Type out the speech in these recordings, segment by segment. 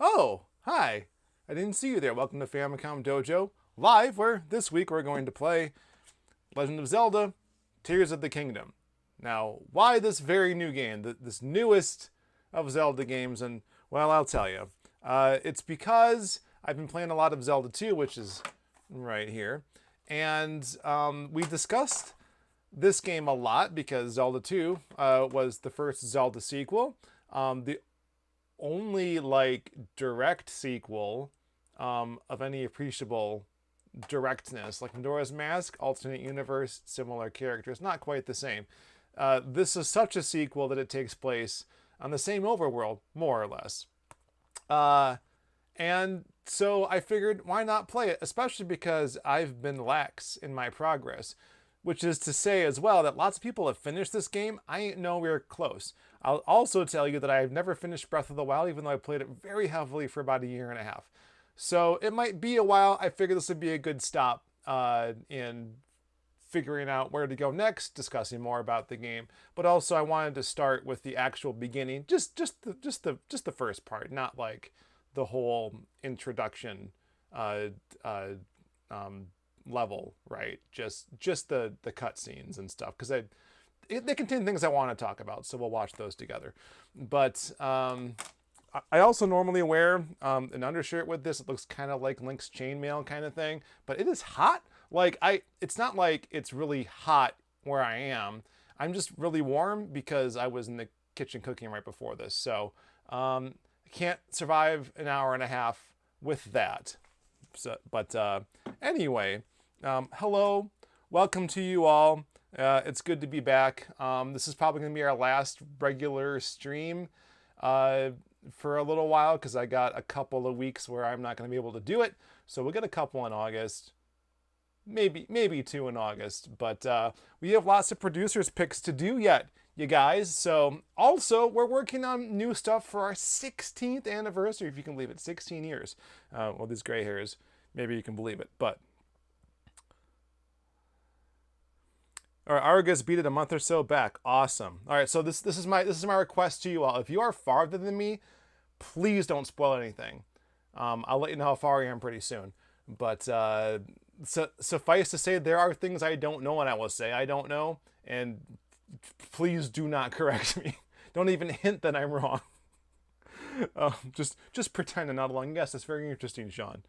Oh, hi. I didn't see you there. Welcome to Famicom Dojo Live, where this week we're going to play Legend of Zelda Tears of the Kingdom. Now, why this very new game, this newest of Zelda games? And, well, I'll tell you. It's because I've been playing a lot of Zelda 2, which is right here. And we discussed this game a lot because Zelda 2 was the first Zelda sequel. The only direct sequel of any appreciable directness. Like Majora's Mask, alternate universe, similar characters, not quite the same. This is such a sequel that it takes place on the same overworld, more or less. And so I figured, why not play it? Especially because I've been lax in my progress. Which is to say as well that lots of people have finished this game. I ain't nowhere close. I'll also tell you that I've never finished Breath of the Wild, even though I played it very heavily for about a year and a half. So it might be a while. I figured this would be a good stop in figuring out where to go next, discussing more about the game. But also I wanted to start with the actual beginning, just the first part, not like the whole introduction level, right? Just the cutscenes and stuff, because they contain things I want to talk about, so we'll watch those together. But I also normally wear an undershirt with this. It looks kind of like Link's chainmail kind of thing, but it is hot. It's not like it's really hot where I am. I'm just really warm because I was in the kitchen cooking right before this, so I can't survive an hour and a half with that. So, but anyway, hello, welcome to you all. It's good to be back. This is probably going to be our last regular stream for a little while because I got a couple of weeks where I'm not going to be able to do it. So we'll get a couple in August, maybe 2 in August. But we have lots of producers picks to do yet, you guys. So also we're working on new stuff for our 16th anniversary, if you can believe it. 16 years. Well, these gray hairs, maybe you can believe it, but. All right, Argus beat it a month or so back. Awesome. All right, so this is my request to you all. If you are farther than me, please don't spoil anything. I'll let you know how far I am pretty soon. But suffice to say, there are things I don't know, and I will say I don't know. And please do not correct me. Don't even hint that I'm wrong. Just pretend I'm not along. Yes, that's very interesting, Sean.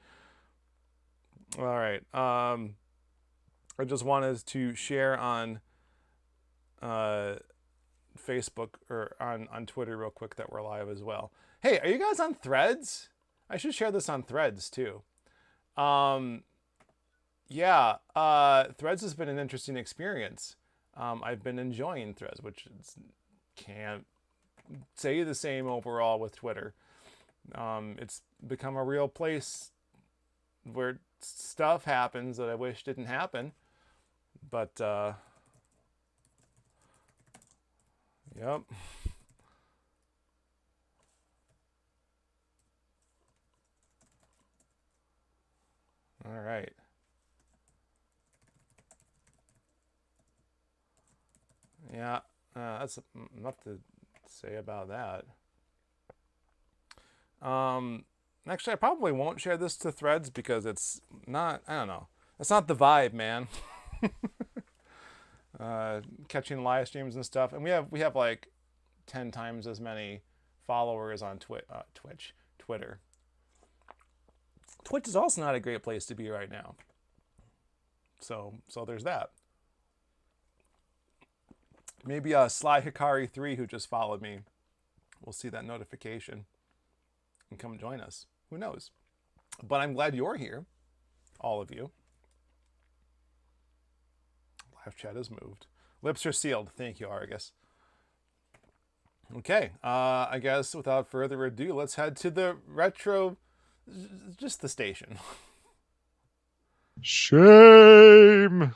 All right. I just wanted to share on Facebook or on Twitter real quick that we're live as well. Hey, are you guys on Threads? I should share this on Threads too. Yeah, Threads has been an interesting experience. I've been enjoying Threads, which can't say the same overall with Twitter. It's become a real place where stuff happens that I wish didn't happen. But, yep. All right. Yeah, that's enough to say about that. Actually, I probably won't share this to Threads because it's not, I don't know. It's not the vibe, man. Catching live streams and stuff, and we have like 10 times as many followers on Twitter. Twitch is also not a great place to be right now. So there's that. Maybe Sly Hikari 3, who just followed me, will see that notification and come join us. Who knows? But I'm glad you're here, all of you. Live chat has moved. Lips are sealed. Thank you, Argus. Okay, I guess without further ado, let's head to the retro, just the station. Shame.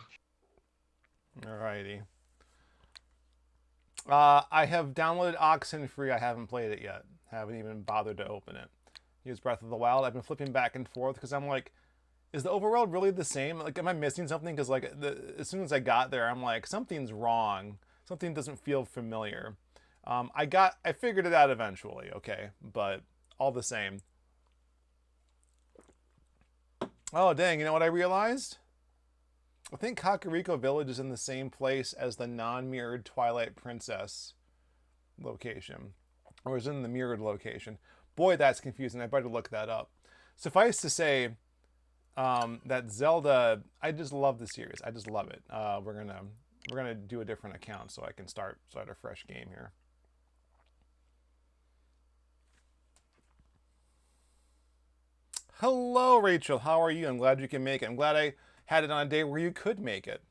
Alrighty. I have downloaded Oxenfree. I haven't played it yet. Haven't even bothered to open it. Use Breath of the Wild. I've been flipping back and forth because I'm like, is the overworld really the same? Like, am I missing something? Because as soon as I got there, I'm like, something's wrong. Something doesn't feel familiar. I figured it out eventually, okay, but all the same. Oh dang! You know what I realized? I think Kakariko Village is in the same place as the non-mirrored Twilight Princess location, or is in the mirrored location. Boy, that's confusing. I better look that up. Suffice to say, that Zelda, I just love the series. I just love it. We're gonna do a different account so I can start a fresh game here. Hello, Rachel. How are you? I'm glad you can make it. I'm glad I had it on a day where you could make it.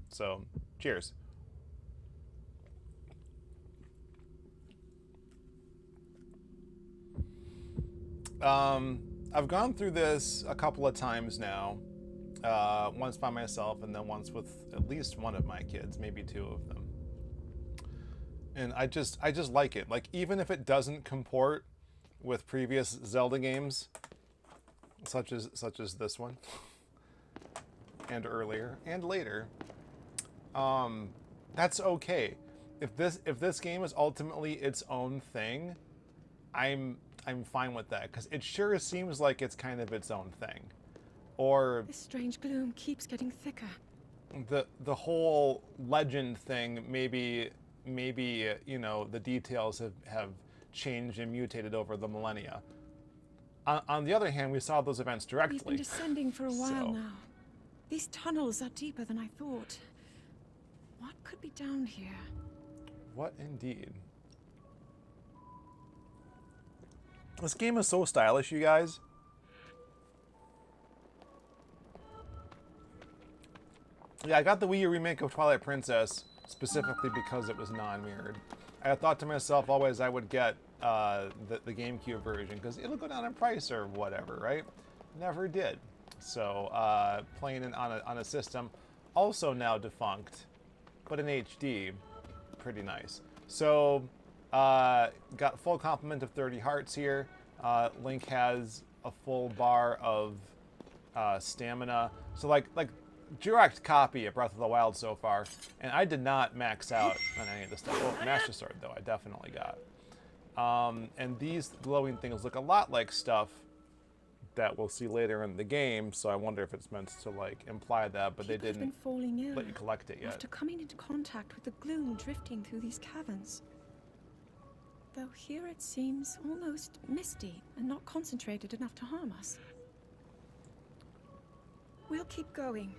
So, cheers. I've gone through this a couple of times now. Once by myself and then once with at least one of my kids, maybe two of them. And I just like it. Like, even if it doesn't comport with previous Zelda games, such as this one, and earlier and later, that's okay. If this game is ultimately its own thing, I'm fine with that, because it sure seems like it's kind of its own thing. Or this strange gloom keeps getting thicker. The whole legend thing, maybe you know, the details have changed and mutated over the millennia. On the other hand, we saw those events directly. We've been descending for a while now. These tunnels are deeper than I thought. What could be down here? What indeed? This game is so stylish, you guys. Yeah, I got the Wii U remake of Twilight Princess specifically because it was non-mirrored. I thought to myself always I would get the GameCube version because it'll go down in price or whatever, right? Never did. So playing it on a system also now defunct, but in HD, pretty nice. So got full complement of 30 hearts here. Link has a full bar of stamina. So like direct copy of Breath of the Wild so far, and I did not max out on any of this stuff. Oh, Master Sword though, I definitely got. And these glowing things look a lot like stuff that we'll see later in the game, so I wonder if it's meant to like imply that, but they didn't let you collect it yet. After coming into contact with the gloom drifting through these caverns. Though here it seems almost misty and not concentrated enough to harm us. We'll keep going.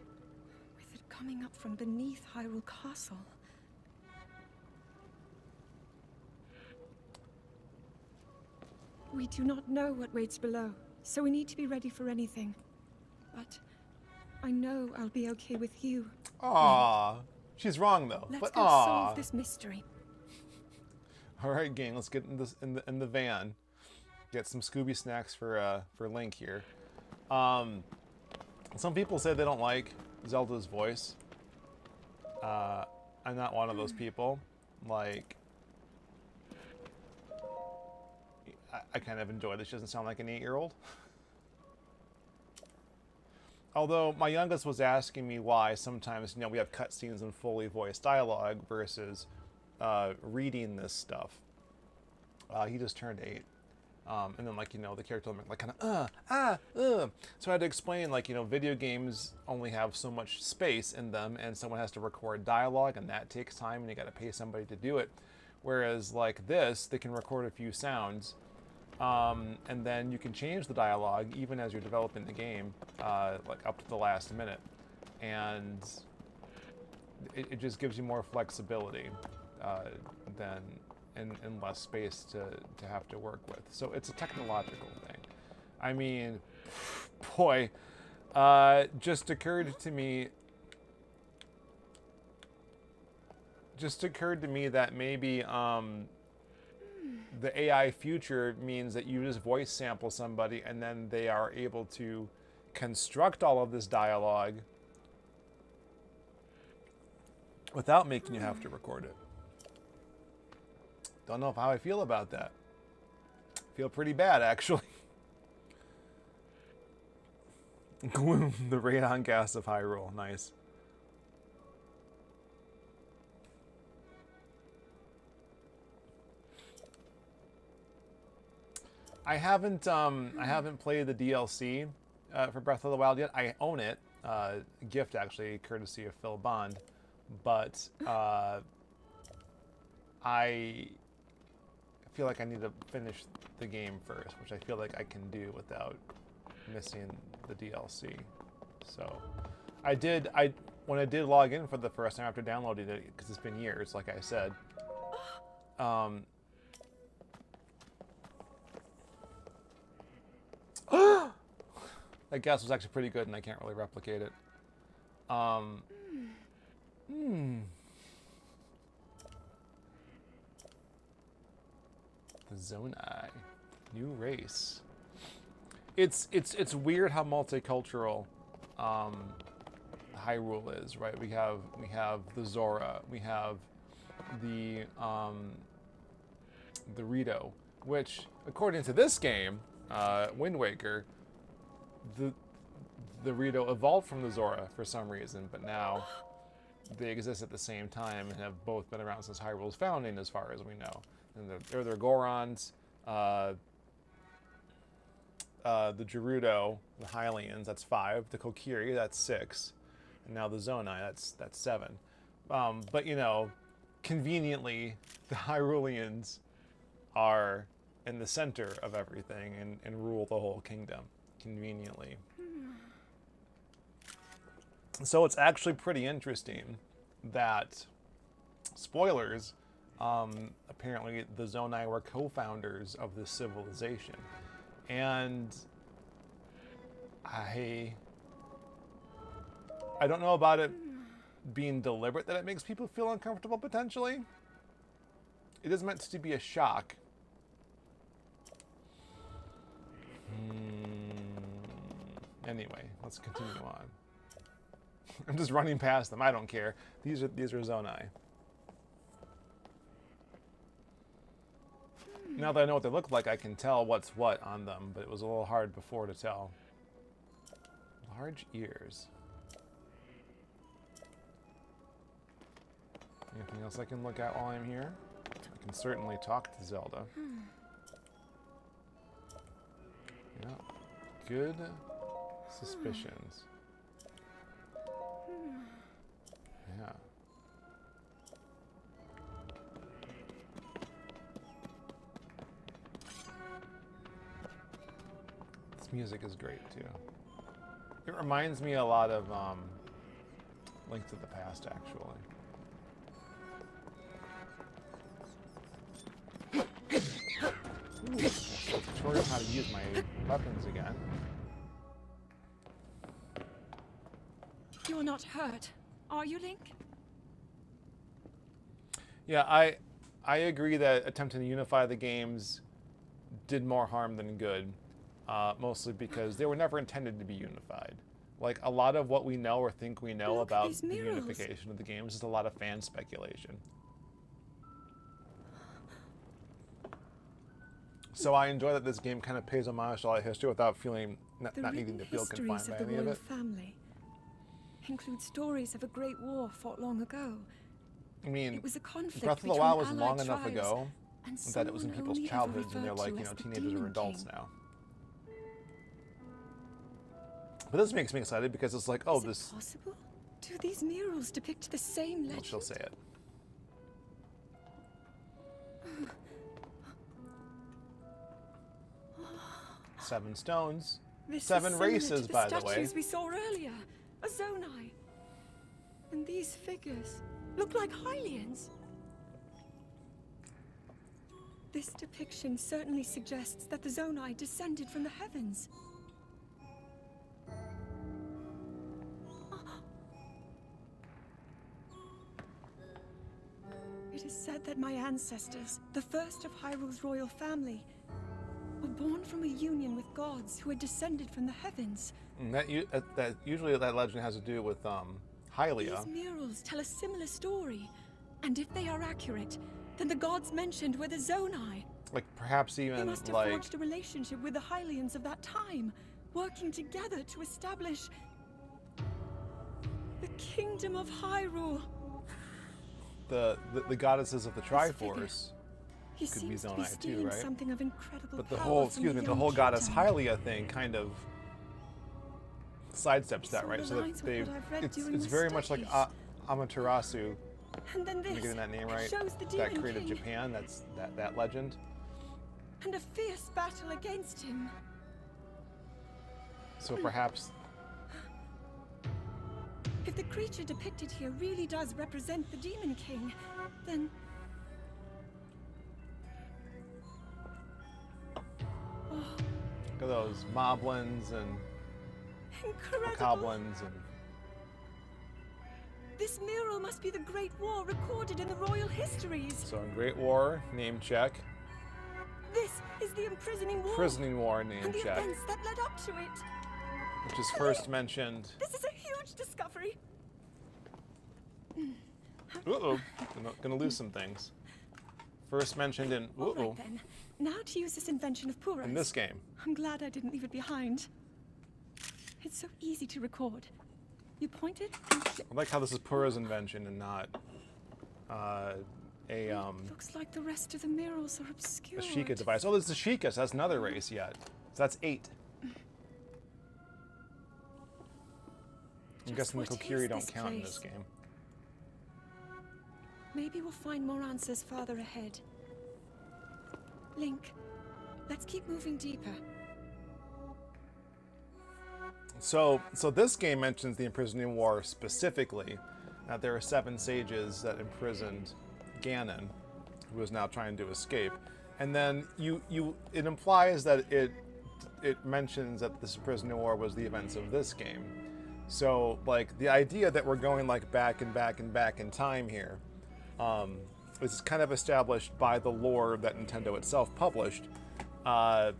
Coming up from beneath Hyrule Castle. We do not know what waits below, so we need to be ready for anything. But I know I'll be okay with you. Aww. She's wrong though. Let's but go solve this mystery. Alright, gang, let's get in the van. Get some Scooby snacks for Link here. Some people say they don't like Zelda's voice. I'm not one of those people. Like, I kind of enjoy this. She doesn't sound like an 8-year-old. Although my youngest was asking me why sometimes, you know, we have cutscenes and fully voiced dialogue versus reading this stuff. He just turned 8. And then, like, you know, the character like kind of so I had to explain, like, you know, video games only have so much space in them, and someone has to record dialogue, and that takes time, and you got to pay somebody to do it. Whereas like this, they can record a few sounds, and then you can change the dialogue even as you're developing the game, like up to the last minute, and it just gives you more flexibility than. And less space to have to work with. So it's a technological thing. I mean, boy, just occurred to me that maybe the AI future means that you just voice sample somebody and then they are able to construct all of this dialogue without making you have to record it. Don't know how I feel about that. Feel pretty bad, actually. Gloom, the radon gas of Hyrule. Nice. I haven't played the DLC for Breath of the Wild yet. I own it, a gift actually, courtesy of Phil Bond, but I feel like I need to finish the game first, which I feel like I can do without missing the DLC. So when I did log in for the first time after downloading it, because it's been years, like I said, that guess was actually pretty good, and I can't really replicate it. The Zonai, new race. It's weird how multicultural Hyrule is, right? We have the Zora, we have the Rito, which according to this game, Wind Waker, the Rito evolved from the Zora for some reason, but now they exist at the same time and have both been around since Hyrule's founding, as far as we know. And they're Gorons, the Gerudo, the Hylians, that's 5. The Kokiri, that's 6. And now the Zonai, that's 7. But, you know, conveniently, the Hyruleans are in the center of everything and rule the whole kingdom, conveniently. So it's actually pretty interesting that, spoilers, apparently the Zonai were co-founders of this civilization. And I don't know about it being deliberate that it makes people feel uncomfortable, potentially. It is meant to be a shock. Anyway, let's continue on. I'm just running past them. I don't care. These are Zonai. Now that I know what they look like, I can tell what's what on them, but it was a little hard before to tell. Large ears. Anything else I can look at while I'm here? I can certainly talk to Zelda. Yeah. Good suspicions. Yeah. This music is great too. It reminds me a lot of Link to the Past, actually. Ooh, tutorial how to use my weapons again. You're not hurt, are you, Link? Yeah, I agree that attempting to unify the games did more harm than good, mostly because they were never intended to be unified. Like, a lot of what we know or think we know about the unification of the games is a lot of fan speculation. So I enjoy that this game kind of pays homage to all that history without feeling not needing to feel confined by any of it. Family include stories of a great war fought long ago. I mean, it was a conflict Breath of the Wild was long enough ago that it was in people's childhoods and they're like, you know, teenagers or adults now. But this makes me excited because it's like, oh, is this... It possible? Do these murals depict the same legend? Well, she'll say it. Seven stones. This 7 is races, by the way. The statues we saw earlier. A Zonai. And these figures look like Hylians. This depiction certainly suggests that the Zonai descended from the heavens. It is said that my ancestors, the first of Hyrule's royal family, were born from a union with gods who had descended from the heavens. And usually that legend has to do with Hylia. These murals tell a similar story, and if they are accurate, then the gods mentioned were the Zonai. Like perhaps even they must have forged a relationship with the Hylians of that time, working together to establish the kingdom of Hyrule. The goddesses of the Triforce He could be seems to Zonai be too, stealing right? something of incredible But the power whole, from excuse me, the young whole goddess kingdom. Hylia thing kind of sidesteps that, This right? all So that aligns with they, what I've read it's during my very much like studies. Amaterasu. And then Am I this getting that name right? shows the That Demon created King. Japan. That's that legend. And a fierce battle against him. So perhaps If the creature depicted here really does represent the Demon King, then... Oh, look at those moblins and incredible! goblins and This mural must be the Great War recorded in the royal histories. so in Great War, name check. This is the imprisoning war. Prisoning War, name and the check. events that led up to it. Which is first mentioned. This is a huge discovery. Uh-oh. Gonna lose some things. First mentioned in All right then. Now to use this invention of Pura's. in this game. I'm glad I didn't leave it behind. It's so easy to record. You point it and I like how this is Pura's invention and not looks like the rest of the murals are a obscured. Sheikah device. Oh, there's the Sheikah, so that's another race yet. So that's 8. I'm Just guessing the what is Kokiri don't this count in this place? game. Maybe we'll find more answers farther ahead. Link, let's keep moving deeper. So this game mentions the imprisoning war specifically. That there are 7 sages that imprisoned Ganon, who is now trying to escape. And then it implies that it mentions that this imprisoning war was the events of this game. So like the idea that we're going like back and back and back in time here is kind of established by the lore that Nintendo itself published. And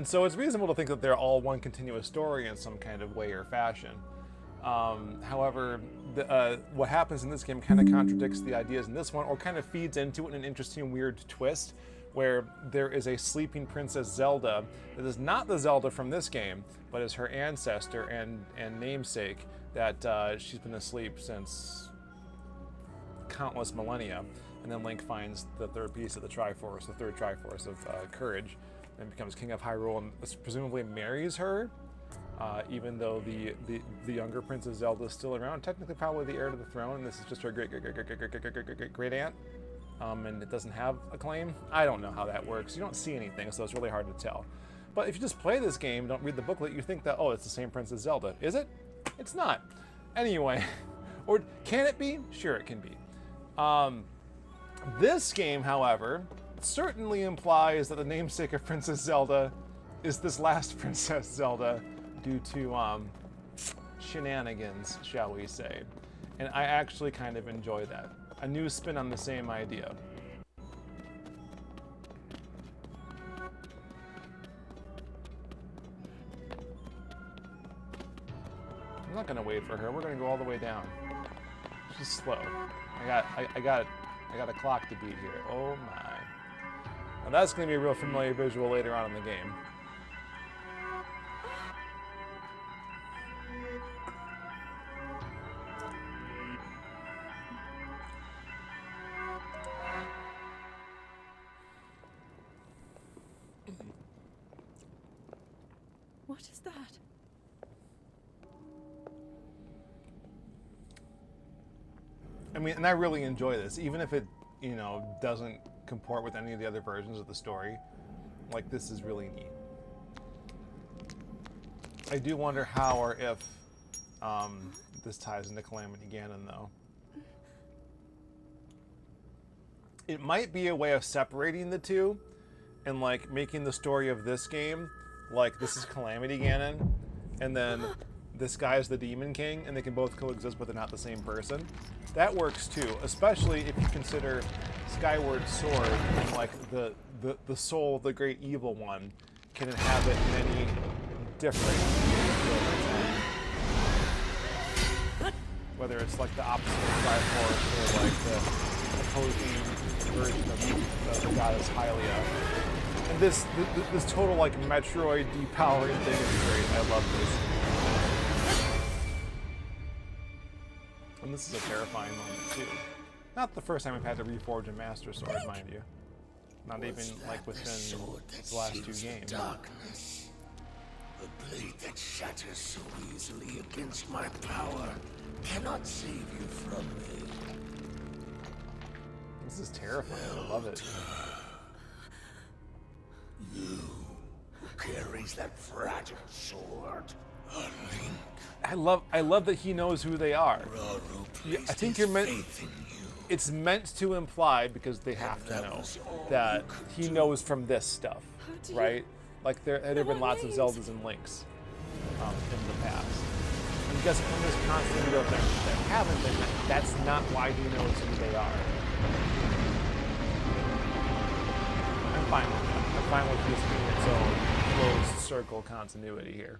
so it's reasonable to think that they're all one continuous story in some kind of way or fashion. However, what happens in this game kind of contradicts the ideas in this one, or kind of feeds into it in an interesting, weird twist, where there is a sleeping Princess Zelda that is not the Zelda from this game, but is her ancestor and namesake that she's been asleep since countless millennia. And then Link finds the third piece of the Triforce, the third Triforce of Courage, and becomes King of Hyrule and presumably marries her. Even though the younger Princess Zelda is still around, technically probably the heir to the throne, and this is just her great aunt, and it doesn't have a claim. I don't know how that works. You don't see anything, so it's really hard to tell. But if you just play this game, don't read the booklet, you think that, oh, it's the same Princess Zelda. Is it? It's not. Anyway, or can it be? Sure, it can be. This game, however, certainly implies that the namesake of Princess Zelda is this last Princess Zelda, due to shenanigans, shall we say. And I actually kind of enjoy that. A new spin on the same idea. I'm not gonna wait for her. We're gonna go all the way down. She's slow. I got a clock to beat here. Oh my. Now that's gonna be a real familiar visual later on in the game. What is that? I mean, and I really enjoy this, even if it, doesn't comport with any of the other versions of the story. Like, this is really neat. I do wonder how or if this ties into Calamity Ganon, though. It might be a way of separating the two and, like, making the story of this game, like, this is Calamity Ganon, and then this guy is the Demon King, and they can both coexist, but they're not the same person. That works too, especially if you consider Skyward Sword and like the soul of the great evil one can inhabit many different children. Whether it's like the opposite of Triforce or like the opposing version of the goddess Hylia. And this total like Metroid depowering thing is great. I love this. And this is a terrifying moment too. Not the first time I've had to reforge a Master Sword, mind you. Not even like within the last 2 games. Darkness. The blade that shatters so easily against my power cannot save you from me. This is terrifying. I love it. You who carries that fragile sword. A Link. I love that he knows who they are. Yeah, I think you're meant. It's meant to imply, because they have to know, that he knows from this stuff, right? Like there have been lots of Zeldas and Links in the past. I'm guessing from this continuity of things that haven't been, that's not why he knows who they are. I'm fine with that. I'm fine with this being its own closed circle continuity here.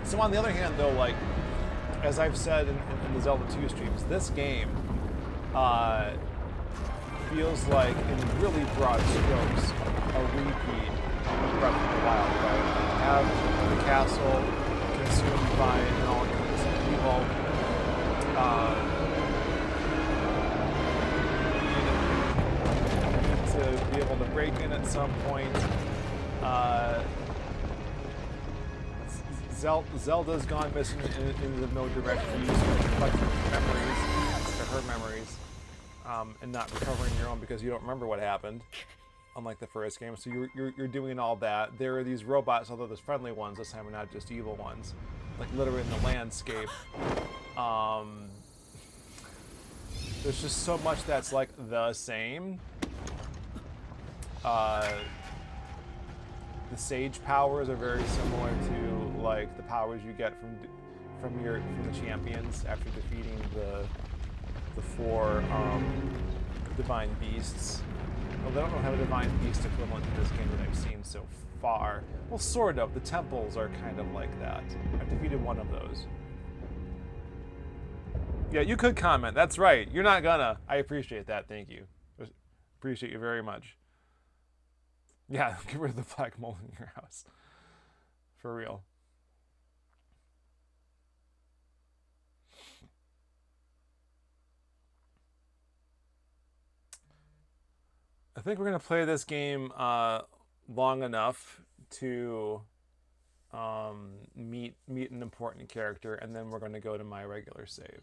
So on the other hand, though, like, as I've said in the Zelda 2 streams, this game feels like, in really broad strokes, a repeat of Breath of the Wild, right? You have the castle consumed by an all-encompassing evil. You need to be able to break in at some point. Zelda's gone missing in the no direct use of collecting memories, to her memories, and not recovering your own because you don't remember what happened, unlike the first game. So you're doing all that. There are these robots, although there's friendly ones this time, and not just evil ones, like literally in the landscape. There's just so much that's like the same. The sage powers are very similar to like the powers you get from the champions after defeating the 4 divine beasts. Well, they don't have a divine beast equivalent to this game that I've seen so far. Well, sort of. The temples are kind of like that. I've defeated one of those. Yeah, you could comment. That's right. You're not gonna. I appreciate that. Thank you. Appreciate you very much. Yeah, get rid of the black mold in your house. For real. I think we're going to play this game long enough to meet an important character, and then we're going to go to my regular save.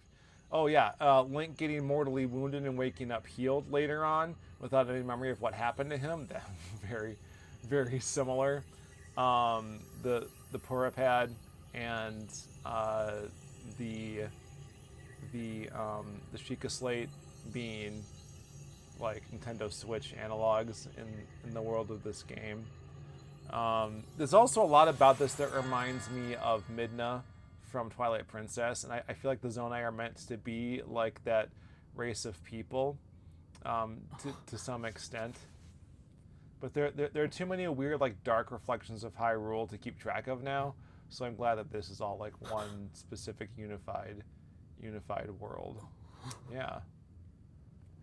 Oh yeah, Link getting mortally wounded and waking up healed later on without any memory of what happened to him. That very, very similar. The Pura Pad and the Sheikah Slate being like Nintendo Switch analogs in the world of this game. There's also a lot about this that reminds me of Midna from Twilight Princess, and I feel like the Zonai are meant to be like that race of people to some extent. But there are too many weird, like, dark reflections of Hyrule to keep track of now, so I'm glad that this is all like one specific unified world. Yeah.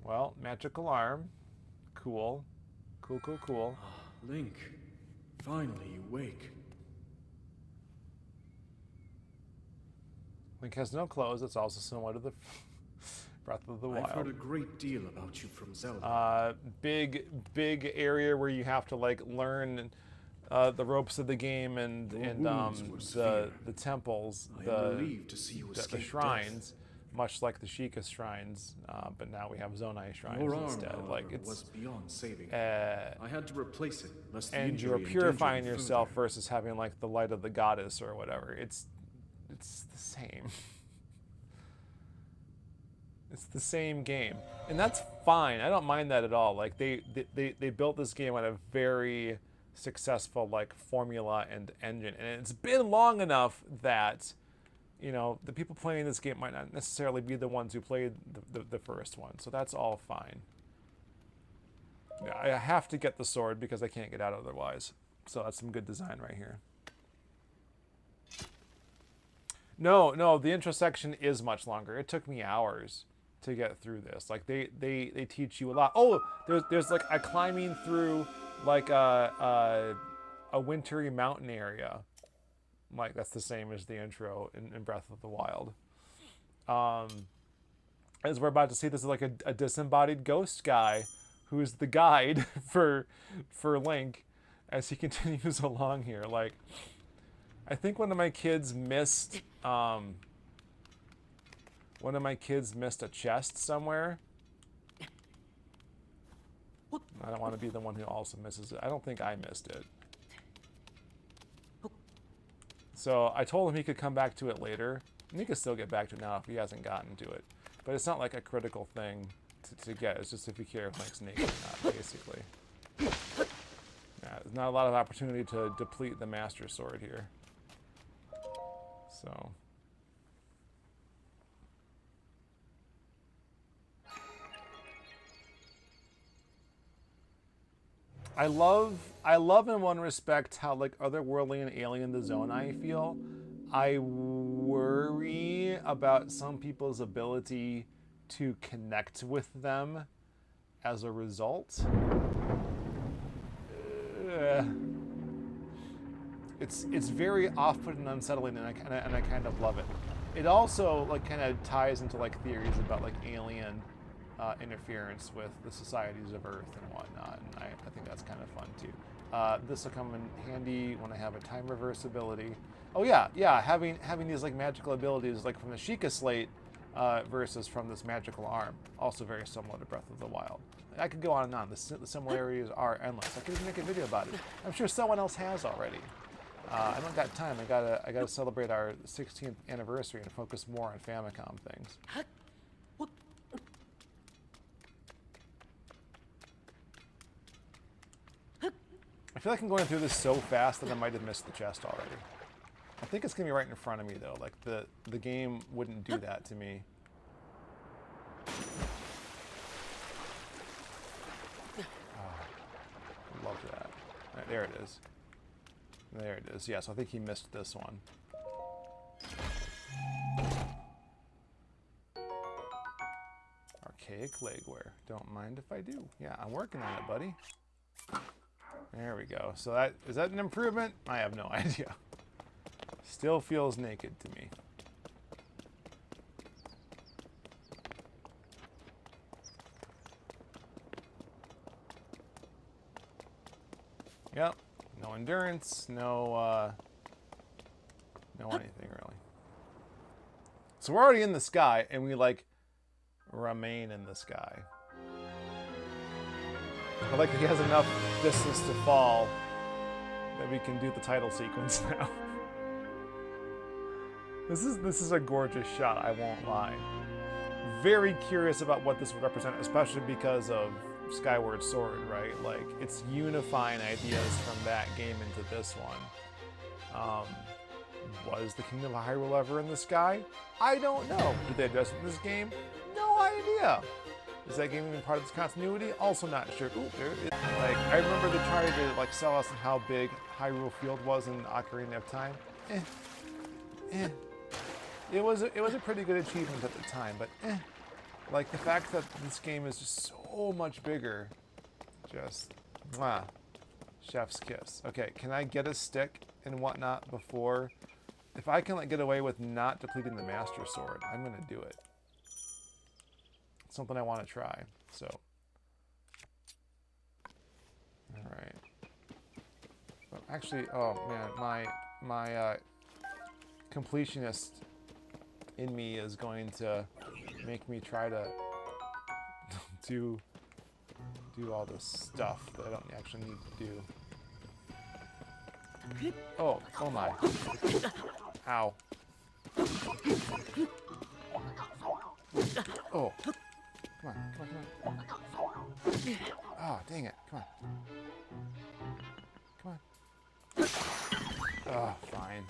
Well, magical arm. Cool. Cool. Link, finally you wake. Link has no clothes. That's also somewhat of the Breath of the Wild. I've heard a great deal about you from Zelda. Big area where you have to like learn the ropes of the game and the temples, the shrines, much like the Sheikah shrines. But now we have Zonai shrines Your arm, instead. however, Like it's was beyond saving. I had to replace it, lest the and injury you're purifying endanger me yourself further. versus having like the light of the goddess or whatever. It's the same. It's the same game, and that's fine. I don't mind that at all. Like they built this game on a very successful like formula and engine, and it's been long enough that you know the people playing this game might not necessarily be the ones who played the first one, so that's all fine. Yeah, I have to get the sword because I can't get out otherwise, so that's some good design right here. No, the intro section is much longer. It took me hours to get through this. Like they teach you a lot. Oh, there's like a climbing through like a wintry mountain area. Like that's the same as the intro in Breath of the Wild. as we're about to see, this is like a disembodied ghost guy who's the guide for Link as he continues along here. Like, I think one of my kids missed a chest somewhere. I don't want to be the one who also misses it. I don't think I missed it. So I told him he could come back to it later. And he could still get back to it now if he hasn't gotten to it. But it's not like a critical thing to get. It's just if you care if Link's naked or not, basically. Yeah, there's not a lot of opportunity to deplete the Master Sword here. So... I love in one respect how like otherworldly and alien the zone I feel. I worry about some people's ability to connect with them as a result. It's very off-putting and unsettling, and I kind of love it. It also like kind of ties into like theories about like alien interference with the societies of Earth and whatnot, and I think that's kind of fun too. This will come in handy when I have a time reverse ability. Oh yeah, having these like magical abilities like from the Sheikah Slate versus from this magical arm, also very similar to Breath of the Wild. I could go on and on. The similarities are endless. I could even make a video about it. I'm sure someone else has already. I don't got time. I gotta celebrate our 16th anniversary and focus more on Famicom things. I feel like I'm going through this so fast that I might have missed the chest already. I think it's gonna be right in front of me though. Like the game wouldn't do that to me. Oh, love that. Right, there it is. There it is. Yeah, so I think he missed this one. Archaic legwear. Don't mind if I do. Yeah, I'm working on it, buddy. There we go. So is that an improvement? I have no idea. Still feels naked to me. Yep. No endurance, no anything really. So we're already in the sky, and we like remain in the sky. I like that he has enough distance to fall that we can do the title sequence now. This is a gorgeous shot, I won't lie. Very curious about what this would represent, especially because of Skyward Sword, right? Like, it's unifying ideas from that game into this one. Was the Kingdom of Hyrule ever in the sky? I don't know. Did they address it in this game? No idea. Is that game even part of this continuity? Also not sure. Ooh, there it is. Like, I remember they tried to like sell us on how big Hyrule Field was in Ocarina of Time. It was a pretty good achievement at the time, but like the fact that this game is just so much bigger, just mwah, chef's kiss. Okay, can I get a stick and whatnot before? If I can like get away with not depleting the Master Sword, I'm gonna do it. It's something I want to try. So, all right. But actually, oh man, my completionist in me is going to make me try to do all this stuff that I don't actually need to do. Oh my. Ow. Oh. Come on. Oh, dang it. Come on. Oh, fine.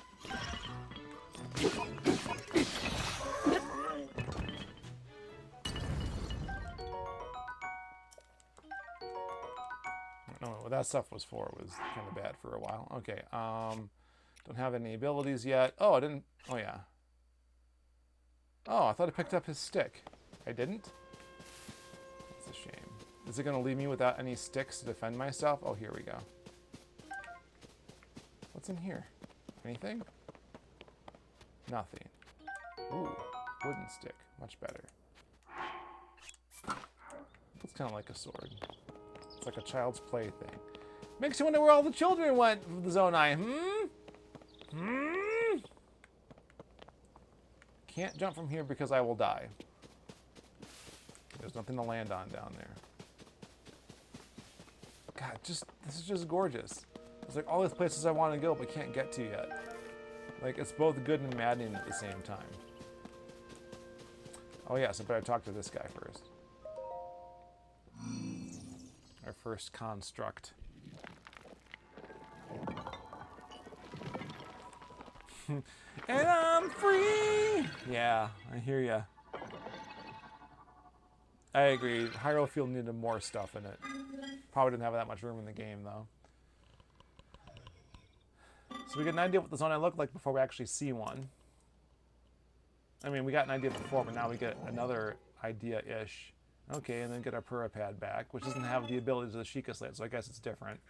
No, what that stuff was for was kind of bad for a while. Okay, don't have any abilities yet. Oh, I didn't. Oh, yeah. Oh, I thought I picked up his stick. I didn't? That's a shame. Is it going to leave me without any sticks to defend myself? Oh, here we go. What's in here? Anything? Nothing. Ooh, wooden stick. Much better. kind of like a sword. It's like a child's play thing. Makes you wonder where all the children went with the Zonai. Can't jump from here because I will die. There's nothing to land on down there. God, this is just gorgeous. It's like all these places I want to go but can't get to yet. Like, it's both good and maddening at the same time. Oh yes, I better talk to this guy first. Our first construct. And I'm free! Yeah, I hear ya. I agree. Hyrule Field needed more stuff in it. Probably didn't have that much room in the game, though. So we get an idea what the zone looked like before we actually see one. I mean, we got an idea before, but now we get another idea-ish. Okay, and then get our Pura Pad back, which doesn't have the abilities of the Sheikah Slate, so I guess it's different.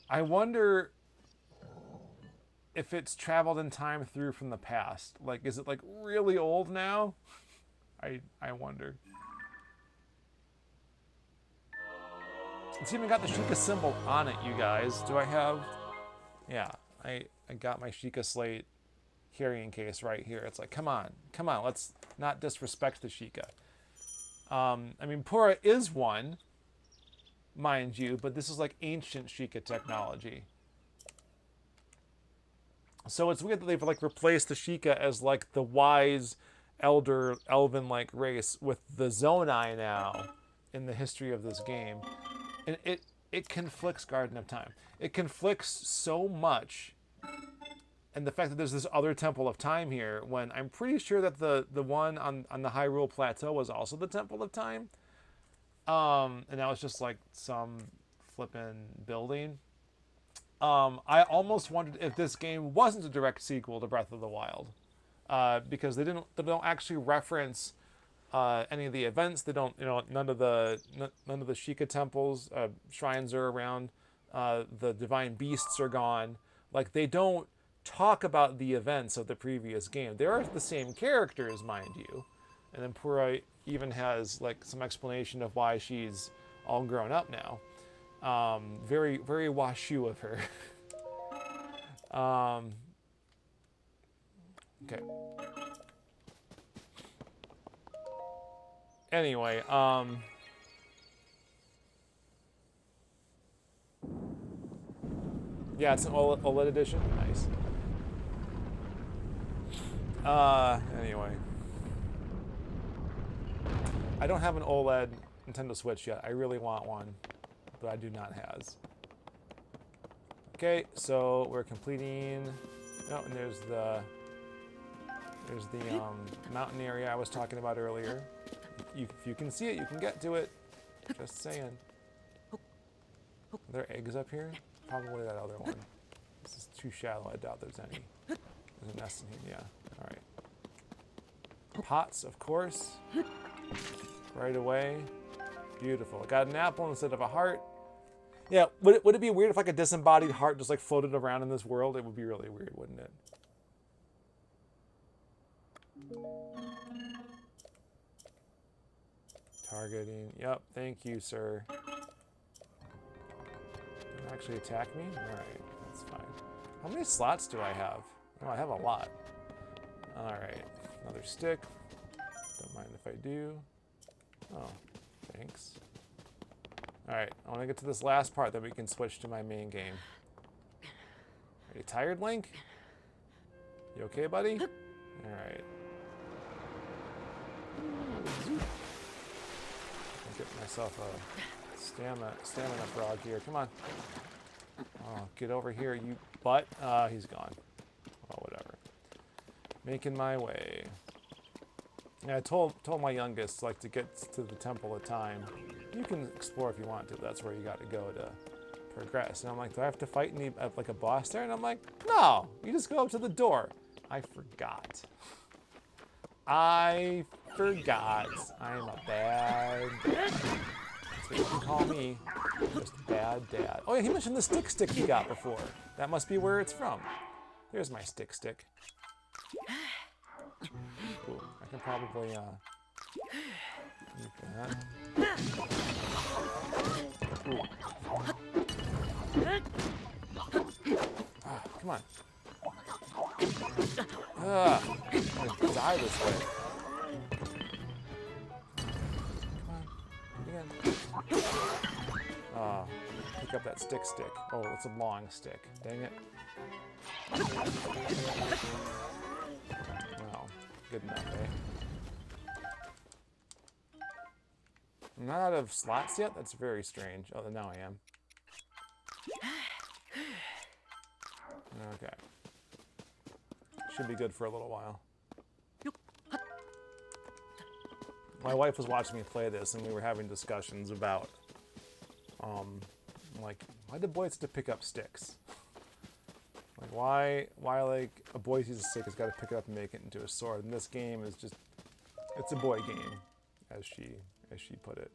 I wonder if it's traveled in time through from the past. Like, is it like really old now? I wonder. It's even got the Sheikah symbol on it, you guys. Do I have... Yeah, I got my Sheikah Slate carrying case right here. It's like, come on, let's not disrespect the Sheikah. I mean, Pura is one, mind you, but this is like ancient Sheikah technology. So it's weird that they've like replaced the Sheikah as like the wise, elder, elven-like race with the Zonai now in the history of this game. And it conflicts Garden of Time. It conflicts so much. And the fact that there's this other Temple of Time here, when I'm pretty sure that the one on the Hyrule Plateau was also the Temple of Time. And that was just like some flippin' building. I almost wondered if this game wasn't a direct sequel to Breath of the Wild. Because they don't actually reference any of the events. They don't, none of the Sheikah temples, shrines are around. The divine beasts are gone. Like, they don't talk about the events of the previous game. They are the same characters, mind you. And then Pura even has like some explanation of why she's all grown up now. Very, very Washu of her. Okay. Anyway, yeah, it's an OLED edition. Nice. Anyway. I don't have an OLED Nintendo Switch yet. I really want one, but I do not has. Okay, so we're completing... Oh, and there's the mountain area I was talking about earlier. If you can see it, you can get to it. Just saying. Are there eggs up here? Probably that other one. This is too shallow. I doubt there's any. There's a nest in here. Yeah. All right. Pots, of course. Right away. Beautiful. I got an apple instead of a heart. Yeah. Would it be weird if like a disembodied heart just like floated around in this world? It would be really weird, wouldn't it? Targeting. Yep. Thank you, sir. Didn't actually attack me? Alright. That's fine. How many slots do I have? Oh, I have a lot. Alright. Another stick. Don't mind if I do. Oh, thanks. Alright. I want to get to this last part, then we can switch to my main game. Are you tired, Link? You okay, buddy? Alright. Get myself a stamina frog here. Come on. Oh, get over here, you butt. He's gone. Oh, whatever. Making my way. Yeah, I told my youngest like to get to the Temple of Time. You can explore if you want to. But that's where you got to go to progress. And I'm like, do I have to fight like a boss there? And I'm like, no. You just go up to the door. I forgot. I'm a bad dad. That's what you can call me. Just a bad dad. Oh yeah, he mentioned the stick he got before. That must be where it's from. There's my stick. Ooh, I can probably eat that. Ooh. Ah, come on. I'm gonna die this way. Come on. Again. Pick up that stick. Oh, it's a long stick. Dang it. Well, good enough, eh? I'm not out of slots yet? That's very strange. Oh, now I am. Okay. Should be good for a little while. My wife was watching me play this, and we were having discussions about, like, why do boys have to pick up sticks? Like, why, like, a boy sees a stick has got to pick it up and make it into a sword? And this game is just, it's a boy game, as she put it.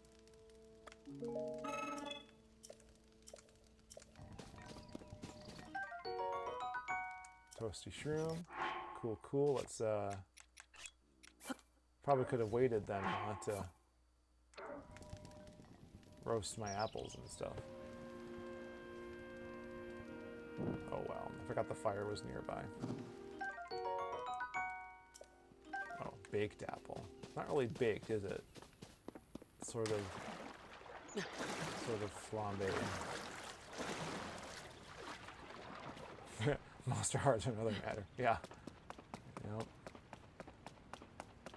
Toasty shroom. Cool. Let's, probably could have waited then not to roast my apples and stuff. Oh well, I forgot the fire was nearby. Oh, baked apple. Not really baked, is it? Sort of flambé. Monster Hearts are another matter. Yeah. Yep.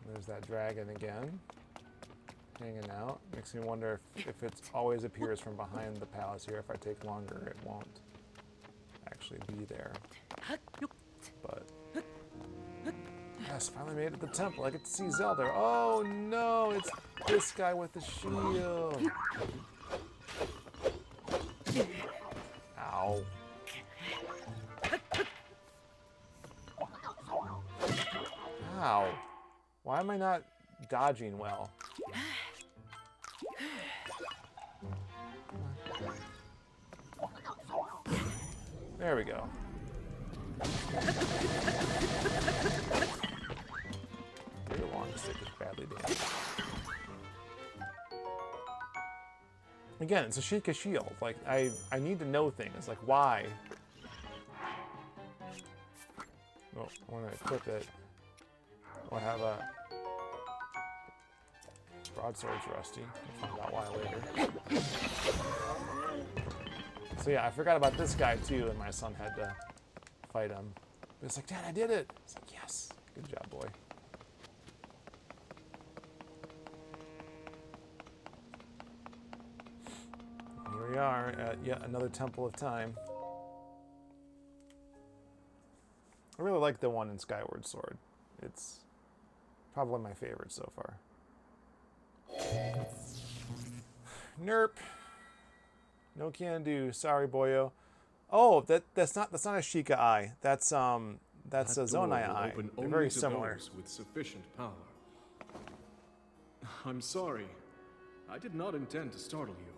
There's that dragon again. Hanging out. Makes me wonder if it always appears from behind the palace here. If I take longer, it won't actually be there. But yes, finally made it to the temple. I get to see Zelda. Oh no, it's this guy with the shield. Ow. Ow. Why am I not dodging well? There we go. Your long stick is badly damaged. Again, it's a Sheikah shield. Like, I need to know things. Like, why? Oh, I want to equip it. I'll have a broadsword's rusty. We'll find out why later. So yeah, I forgot about this guy too, and my son had to fight him. But it's like, Dad, I did it. It's like, yes, good job, boy. Here we are at yet another Temple of Time. I really like the one in Skyward Sword. It's probably my favorite so far. Nerp. No can do. Sorry, boyo. Oh, that's not a Sheikah eye. That's a Zonai eye. They're very similar. With sufficient power. I'm sorry. I did not intend to startle you.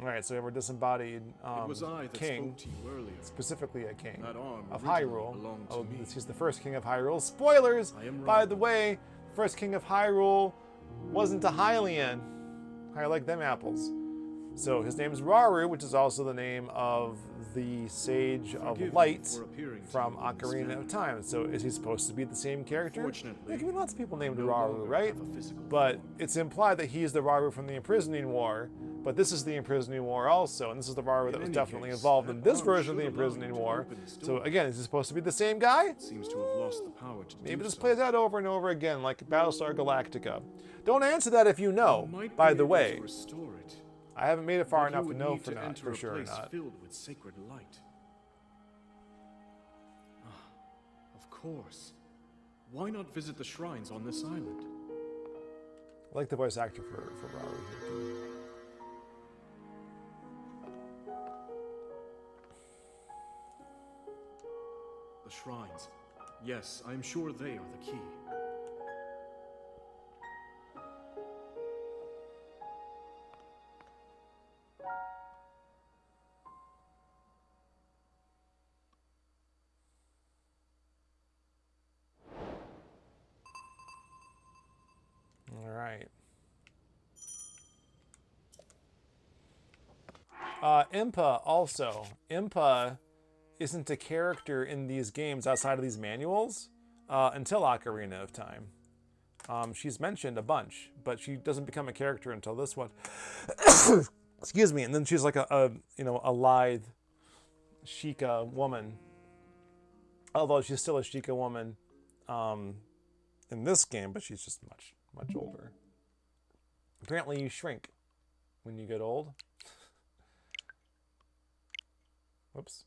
All right, so we have our disembodied It was I that king, spoke to you earlier. specifically a king That arm of originally Hyrule. belonged to Oh, me. he's the first king of Hyrule. Spoilers! I am By wrong. the way, first king of Hyrule wasn't a Hylian. I like them apples. So his name is Rauru, which is also the name of the Sage of Forgive me Light for appearing to from you in this Ocarina manner. of Time. So is he supposed to be the same character? Unfortunately, There can be lots of people named no Rauru, longer right? have a physical But form. it's implied that he's the Rauru from the Imprisoning War. But this is the Imprisoning War also, and this is the Rauru that In was any definitely case, involved in that this arm version of the should allow you Imprisoning to War. open this So door. again, is he supposed to be the same guy? Seems to have lost the power to Maybe do this so. plays out over and over again, like Battlestar Galactica. Don't answer that if you know, You might by be the able way. to restore it, I haven't made it far but you enough to would know need to enter for a sure or place not. filled with sacred light. Of course. Why not visit the shrines on this island? I like the voice actor for Rauru here too. The shrines. Yes, I am sure they are the key. All right. Impa also. Impa isn't a character in these games outside of these manuals until Ocarina of Time. She's mentioned a bunch, but she doesn't become a character until this one. Excuse me. And then she's like a lithe Sheikah woman. Although she's still a Sheikah woman in this game, but she's just much older. Apparently you shrink when you get old. Whoops.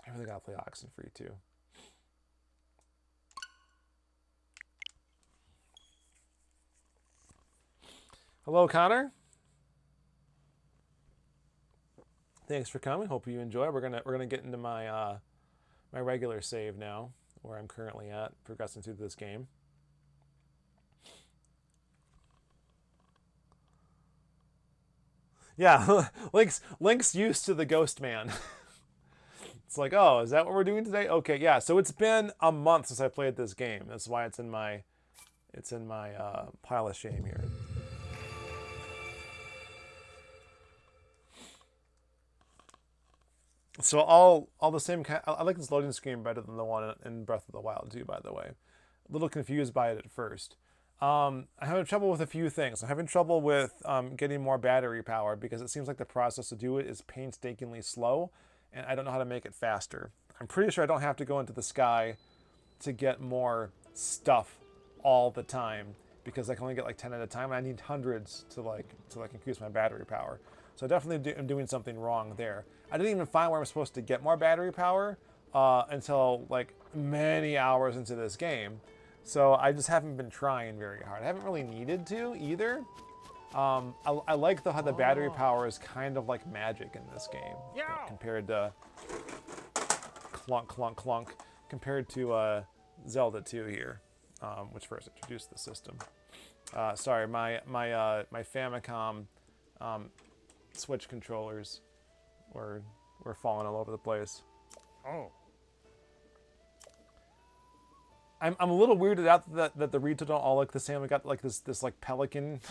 I really gotta play Oxenfree too. Hello, Connor. Thanks for coming. Hope you enjoy. We're gonna get into my my regular save now, where I'm currently at, progressing through this game. Yeah, Link's used to the Ghost Man. It's like, oh, is that what we're doing today? Okay, yeah. So it's been a month since I played this game. That's why it's in my pile of shame here. So all the same kind. I like this loading screen better than the one in Breath of the Wild too. By the way, a little confused by it at first. I'm having trouble with a few things. I'm having trouble with getting more battery power because it seems like the process to do it is painstakingly slow, and I don't know how to make it faster. I'm pretty sure I don't have to go into the sky to get more stuff all the time because I can only get like 10 at a time. I need hundreds to increase my battery power. So I definitely am doing something wrong there. I didn't even find where I'm supposed to get more battery power until like many hours into this game. So I just haven't been trying very hard. I haven't really needed to either. I like how the battery power is kind of like magic in this game compared to clunk compared to Zelda 2 here, which first introduced the system. Sorry, my Famicom Switch controllers were falling all over the place. Oh. I'm a little weirded out that the Rito don't all look the same. We got like this like pelican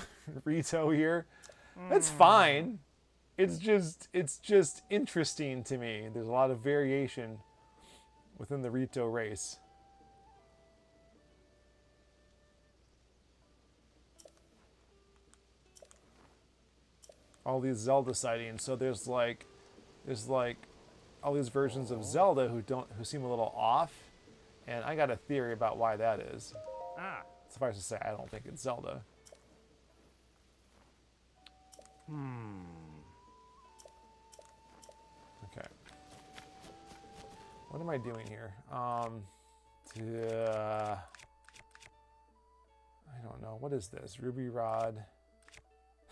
Rito here. That's fine. It's just interesting to me. There's a lot of variation within the Rito race. All these Zelda sightings. So there's like all these versions of Zelda who seem a little off. And I got a theory about why that is. Suffice to say, I don't think it's Zelda. Okay. What am I doing here? I don't know. What is this? Ruby Rod.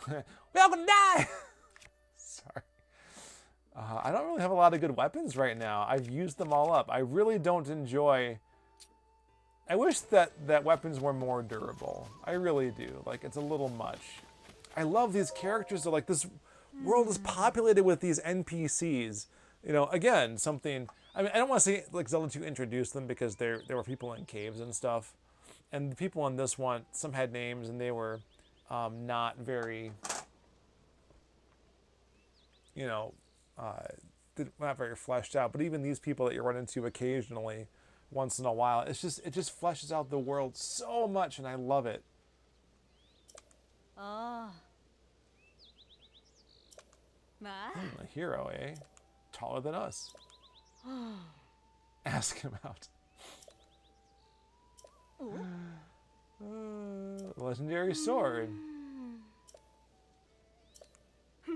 We're all gonna die! Sorry. I don't really have a lot of good weapons right now. I've used them all up. I really don't enjoy... I wish that weapons were more durable. I really do. Like, it's a little much. I love these characters. They're like, this world is populated with these NPCs. You know, again, something... I mean, I don't want to say, like, Zelda 2 introduced them because there were people in caves and stuff. And the people in this one, some had names and they were not very... You know... not very fleshed out, but even these people that you run into occasionally, once in a while, it just fleshes out the world so much, and I love it. Oh. A hero, eh? Taller than us. Ask him out. Legendary sword.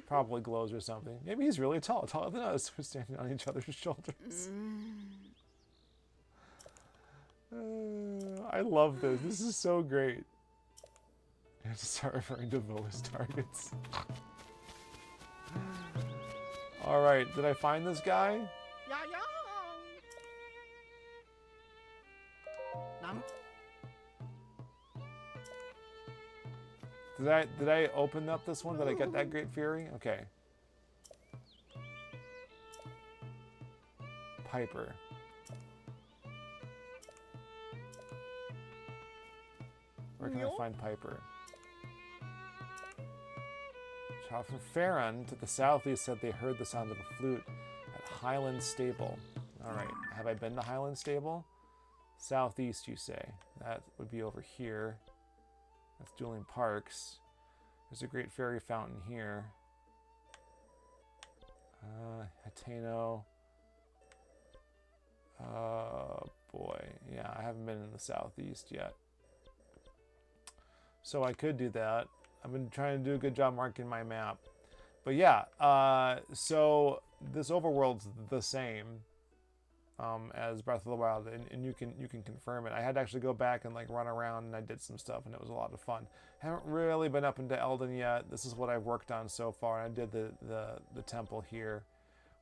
Probably glows or something. Maybe he's really tall, taller than us. We're standing on each other's shoulders. I love this. This is so great. I have to start referring to them as targets. Alright, did I find this guy? Did I open up this one? Did I get that Great Fury? Okay. Piper. Where can I find Piper? Child from Farron to the southeast said they heard the sound of a flute at Highland Stable. Alright, have I been to Highland Stable? Southeast, you say. That would be over here. That's Dueling Parks. There's a great fairy fountain here. Hateno. Boy. Yeah, I haven't been in the southeast yet. So I could do that. I've been trying to do a good job marking my map. But yeah, so this overworld's the same as Breath of the Wild, and you can confirm it. I had to actually go back and like run around, and I did some stuff, and it was a lot of fun. Haven't really been up into Elden yet. This is what I've worked on so far. I did the temple here.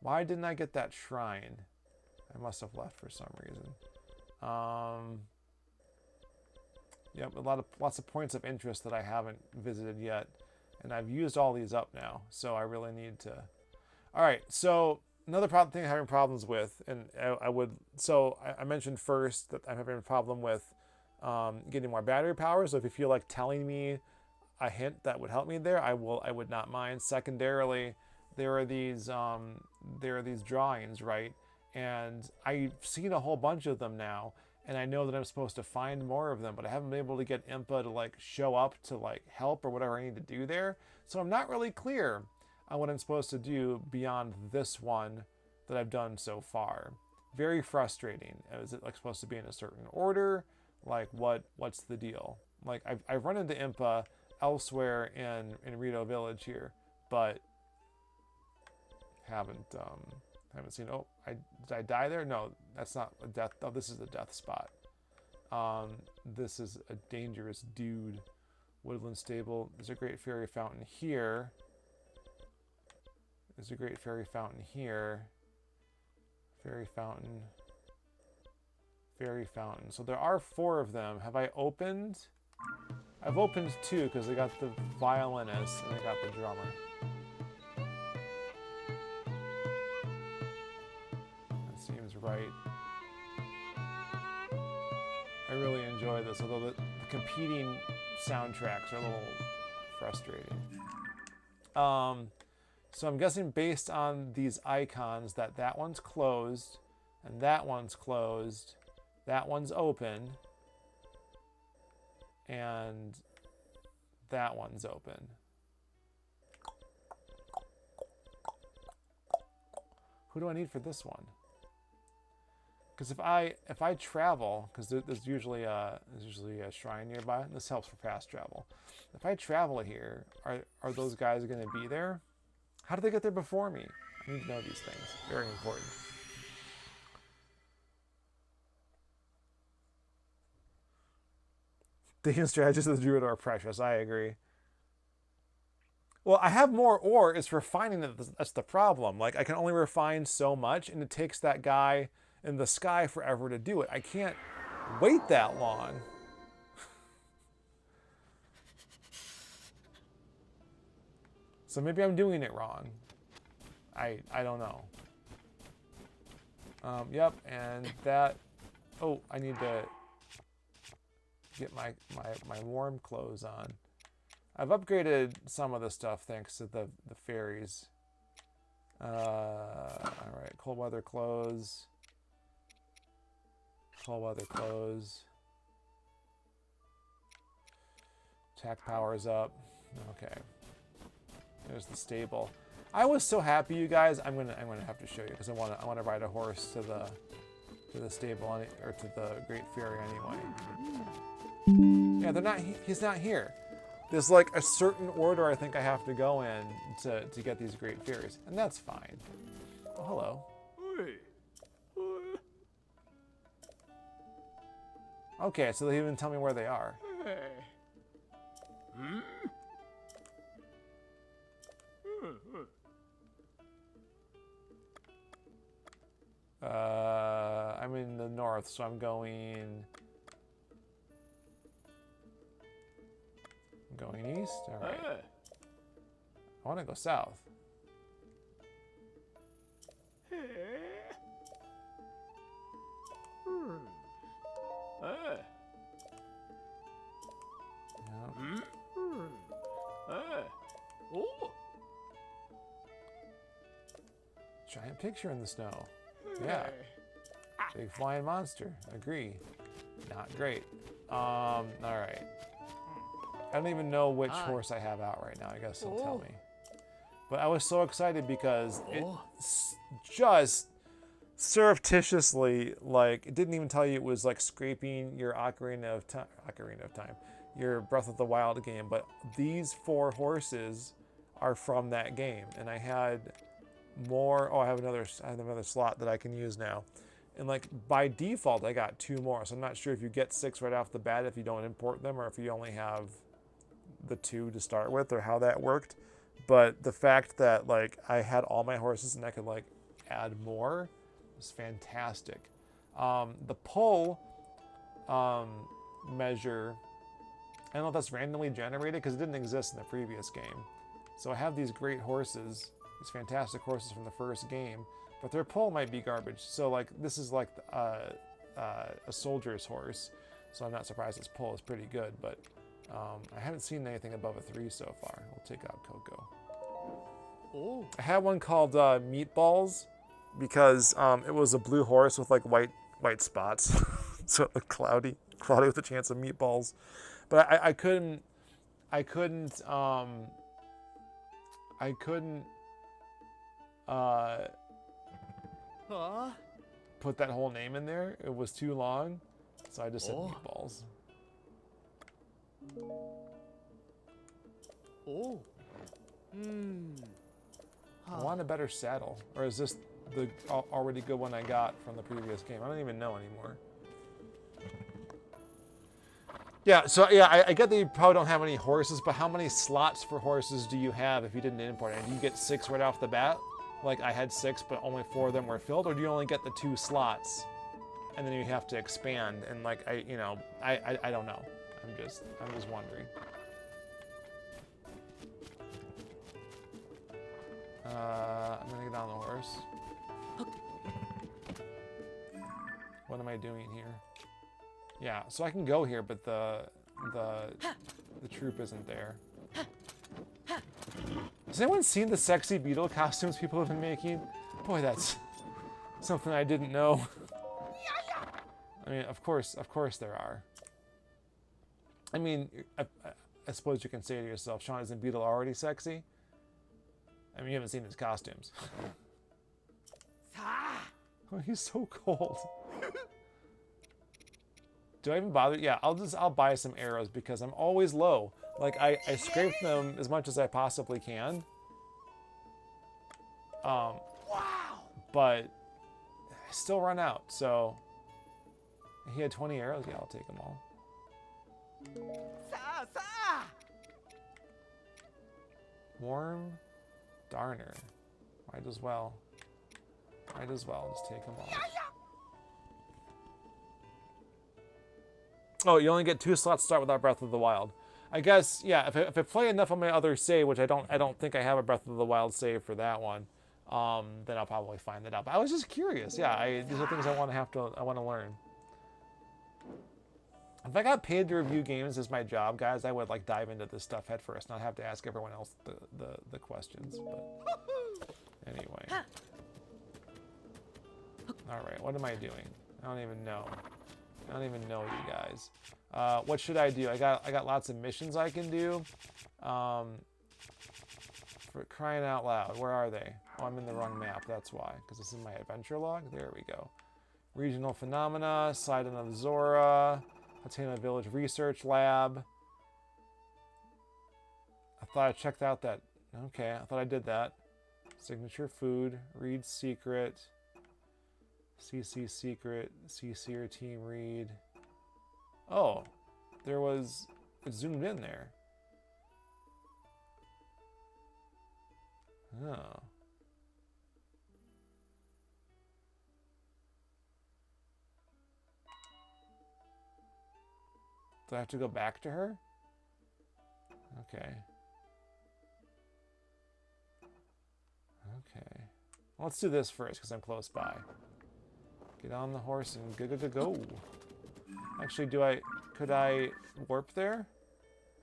Why didn't I get that shrine? I must have left for some reason. Yep, lots of points of interest that I haven't visited yet, and I've used all these up now, so I really need to. All right, so another thing I'm having problems with, and I mentioned first that I'm having a problem with getting more battery power. So if you feel like telling me a hint that would help me there, I would not mind. Secondarily, there are these drawings, right? And I've seen a whole bunch of them now, and I know that I'm supposed to find more of them, but I haven't been able to get Impa to like show up to like help or whatever I need to do there. So I'm not really clear on what I'm supposed to do beyond this one that I've done so far. Very frustrating. Is it like supposed to be in a certain order? Like what's the deal? Like I've run into Impa elsewhere in Rito Village here, but haven't seen. Oh, did I die there? No, that's not a death. Oh, this is a death spot. This is a dangerous dude. Woodland Stable. There's a great fairy fountain here. There's a great fairy fountain here. Fairy fountain. Fairy fountain. So there are 4 of them. Have I opened? I've opened 2 because I got the violinist and I got the drummer. That seems right. I really enjoy this, although the competing soundtracks are a little frustrating. So I'm guessing based on these icons that one's closed, and that one's closed, that one's open, and that one's open. Who do I need for this one? Because if I travel, because there's usually a shrine nearby, and this helps for fast travel. If I travel here, are those guys going to be there? How did they get there before me? I need to know these things. Very important. The hidden strategies of the Druid are precious. I agree. Well, I have more ore. It's refining that's the problem. Like, I can only refine so much, and it takes that guy in the sky forever to do it. I can't wait that long. So maybe I'm doing it wrong. I don't know. Yep, and that. Oh, I need to get my warm clothes on. I've upgraded some of the stuff thanks to the fairies. All right, cold weather clothes. Cold weather clothes. Attack power's up. Okay. There's the stable. I was so happy, you guys. I'm gonna have to show you because I wanna ride a horse to the stable or to the Great Fairy anyway. Yeah, they're not. He's not here. There's like a certain order I think I have to go in to get these Great Fairies, and that's fine. Oh, hello. Okay, so they even tell me where they are. I'm in the north, so I'm going east. All right. I want to go south. Giant picture in the snow. Yeah. Big flying monster. Agree. Not great. All right. I don't even know which horse I have out right now. I guess he'll tell me. But I was so excited because it just surreptitiously, like, it didn't even tell you it was like scraping your Ocarina of Time, your Breath of the Wild game. But these 4 horses are from that game, and I had more. Oh, I have another slot that I can use now. And like by default, I got 2 more. So I'm not sure if you get 6 right off the bat if you don't import them, or if you only have the 2 to start with, or how that worked. But the fact that like I had all my horses and I could like add more was fantastic. The pull measure, I don't know if that's randomly generated because it didn't exist in the previous game. So I have these great horses, these fantastic horses from the first game, but their pull might be garbage. So like this is like a soldier's horse, so I'm not surprised its pull is pretty good. But I haven't seen anything above a 3 so far. We'll take out Coco. I had one called Meatballs because it was a blue horse with like white spots, so it looked cloudy with a chance of meatballs. But I couldn't put that whole name in there. It was too long, so I just said Meatballs. I want a better saddle. Or is this the already good one I got from the previous game? I don't even know anymore. Yeah, so yeah, I get that you probably don't have any horses, but how many slots for horses do you have if you didn't import it? Do you get 6 right off the bat? Like I had 6, but only 4 of them were filled? Or do you only get the 2 slots and then you have to expand? And like, I don't know. I'm just wondering. I'm gonna get on the horse. What am I doing here? Yeah, so I can go here, but the troop isn't there. Has anyone seen the sexy beetle costumes people have been making? Boy, that's something I didn't know. I mean, of course there are. I mean, I suppose you can say to yourself, Sean, isn't Beetle already sexy? I mean, you haven't seen his costumes. Oh, he's so cold. Do I even bother? Yeah, I'll buy some arrows because I'm always low. Like I scrape them as much as I possibly can. But I still run out. So he had 20 arrows. Yeah, I'll take them all. Warm Darner. Might as well. Just take them all. Oh, you only get 2 slots to start without Breath of the Wild. I guess, yeah, if I play enough on my other save, which I don't think I have a Breath of the Wild save for that one, then I'll probably find that out. But I was just curious. Yeah, these are things I want to learn. If I got paid to review games as my job, guys, I would like dive into this stuff head first, not have to ask everyone else the questions. But anyway. All right, what am I doing? I don't even know. You guys. What should I do? I got lots of missions I can do. For crying out loud, where are they? Oh, I'm in the wrong map. That's why, because this is my adventure log. There we go. Regional phenomena, Sidon of Zora, Hatena Village Research Lab. I thought I checked out that. Okay, I thought I did that. Signature food, read secret. CC secret, CC or team read. Oh, it zoomed in there. Oh. Do I have to go back to her? Okay. Okay. Well, let's do this first because I'm close by. Get on the horse and go. Actually, could I warp there?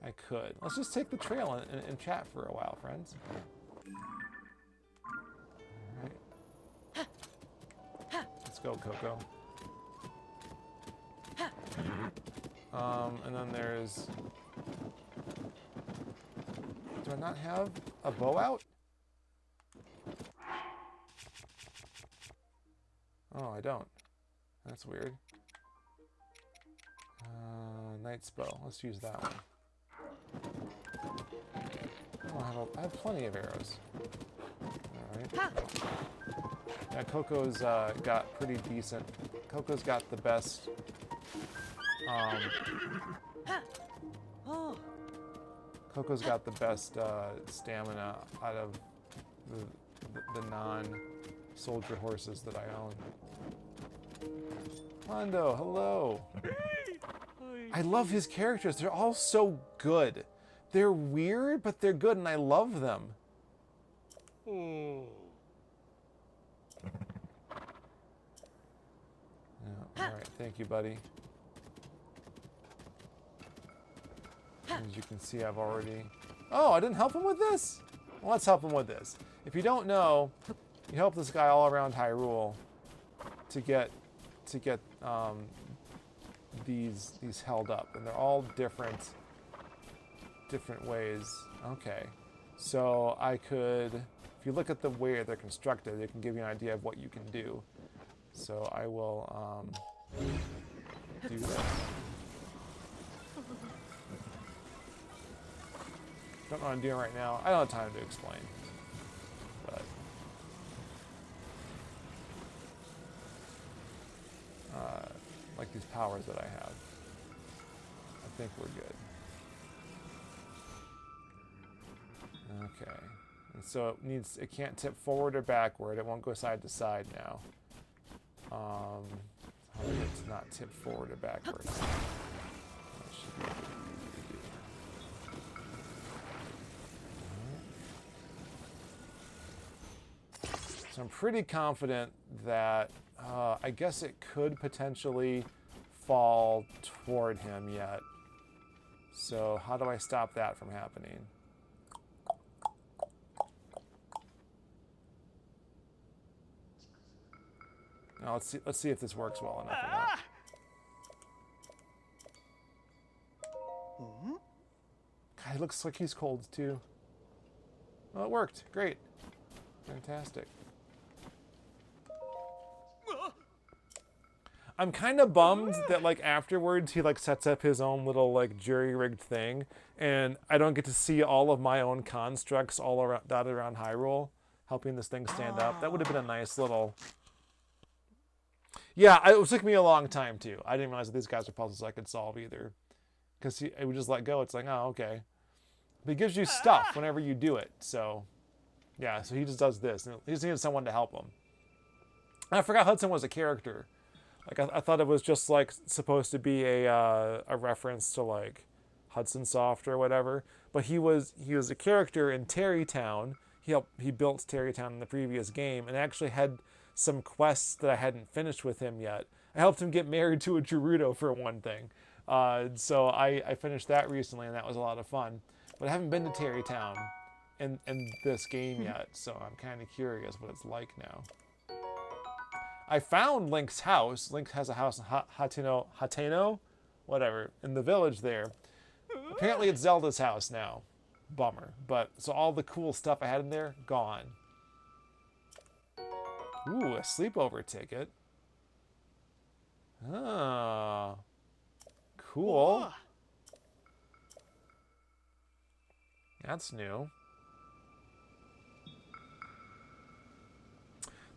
I could. Let's just take the trail and chat for a while, friends. Alright. go, Coco. And then there's... Do I not have a bow out? Oh, I don't. That's weird. Knight's bow. Let's use that one. Oh, I have plenty of arrows. Alright. Yeah, Coco's got pretty decent... Coco's got the best... Coco's got the best stamina out of the non-soldier horses that I own. Mondo, hello! I love his characters. They're all so good. They're weird, but they're good, and I love them. Yeah, alright, thank you, buddy. As you can see, I've already... Oh, I didn't help him with this? Well, let's help him with this. If you don't know, you help this guy all around Hyrule to get these held up, and they're all different ways. Okay, so I could, if you look at the way they're constructed, it can give you an idea of what you can do. So I will do this. Don't know what I'm doing right now. I don't have time to explain. But like these powers that I have. I think we're good. Okay. And so it can't tip forward or backward. It won't go side to side now. How do I get it to not tip forward or backward? That should be So I'm pretty confident that I guess it could potentially fall toward him yet. So how do I stop that from happening? Now let's see if this works well enough or not. God, he looks like he's cold too. Well, it worked. Great. Fantastic. I'm kind of bummed that like afterwards he like sets up his own little like jury-rigged thing, and I don't get to see all of my own constructs all around dotted around Hyrule, helping this thing stand up. That would have been a nice little. Yeah, it took me a long time too. I didn't realize that these guys are puzzles I could solve either, because it would just let go. It's like, oh, okay, but it gives you stuff whenever you do it. So yeah, so he just does this, and he just needed someone to help him. And I forgot Hudson was a character. Like I thought it was just like supposed to be a reference to like Hudson Soft or whatever, but he was a character in Terrytown. He built Terrytown in the previous game, and actually had some quests that I hadn't finished with him yet. I helped him get married to a Gerudo for one thing, so I finished that recently, and that was a lot of fun. But I haven't been to Terrytown in this game yet, so I'm kind of curious what it's like now. I found Link's house. Link has a house in Hateno, whatever, in the village there. Apparently it's Zelda's house now. Bummer. But, so all the cool stuff I had in there, gone. Ooh, a sleepover ticket. Ah. Cool. That's new.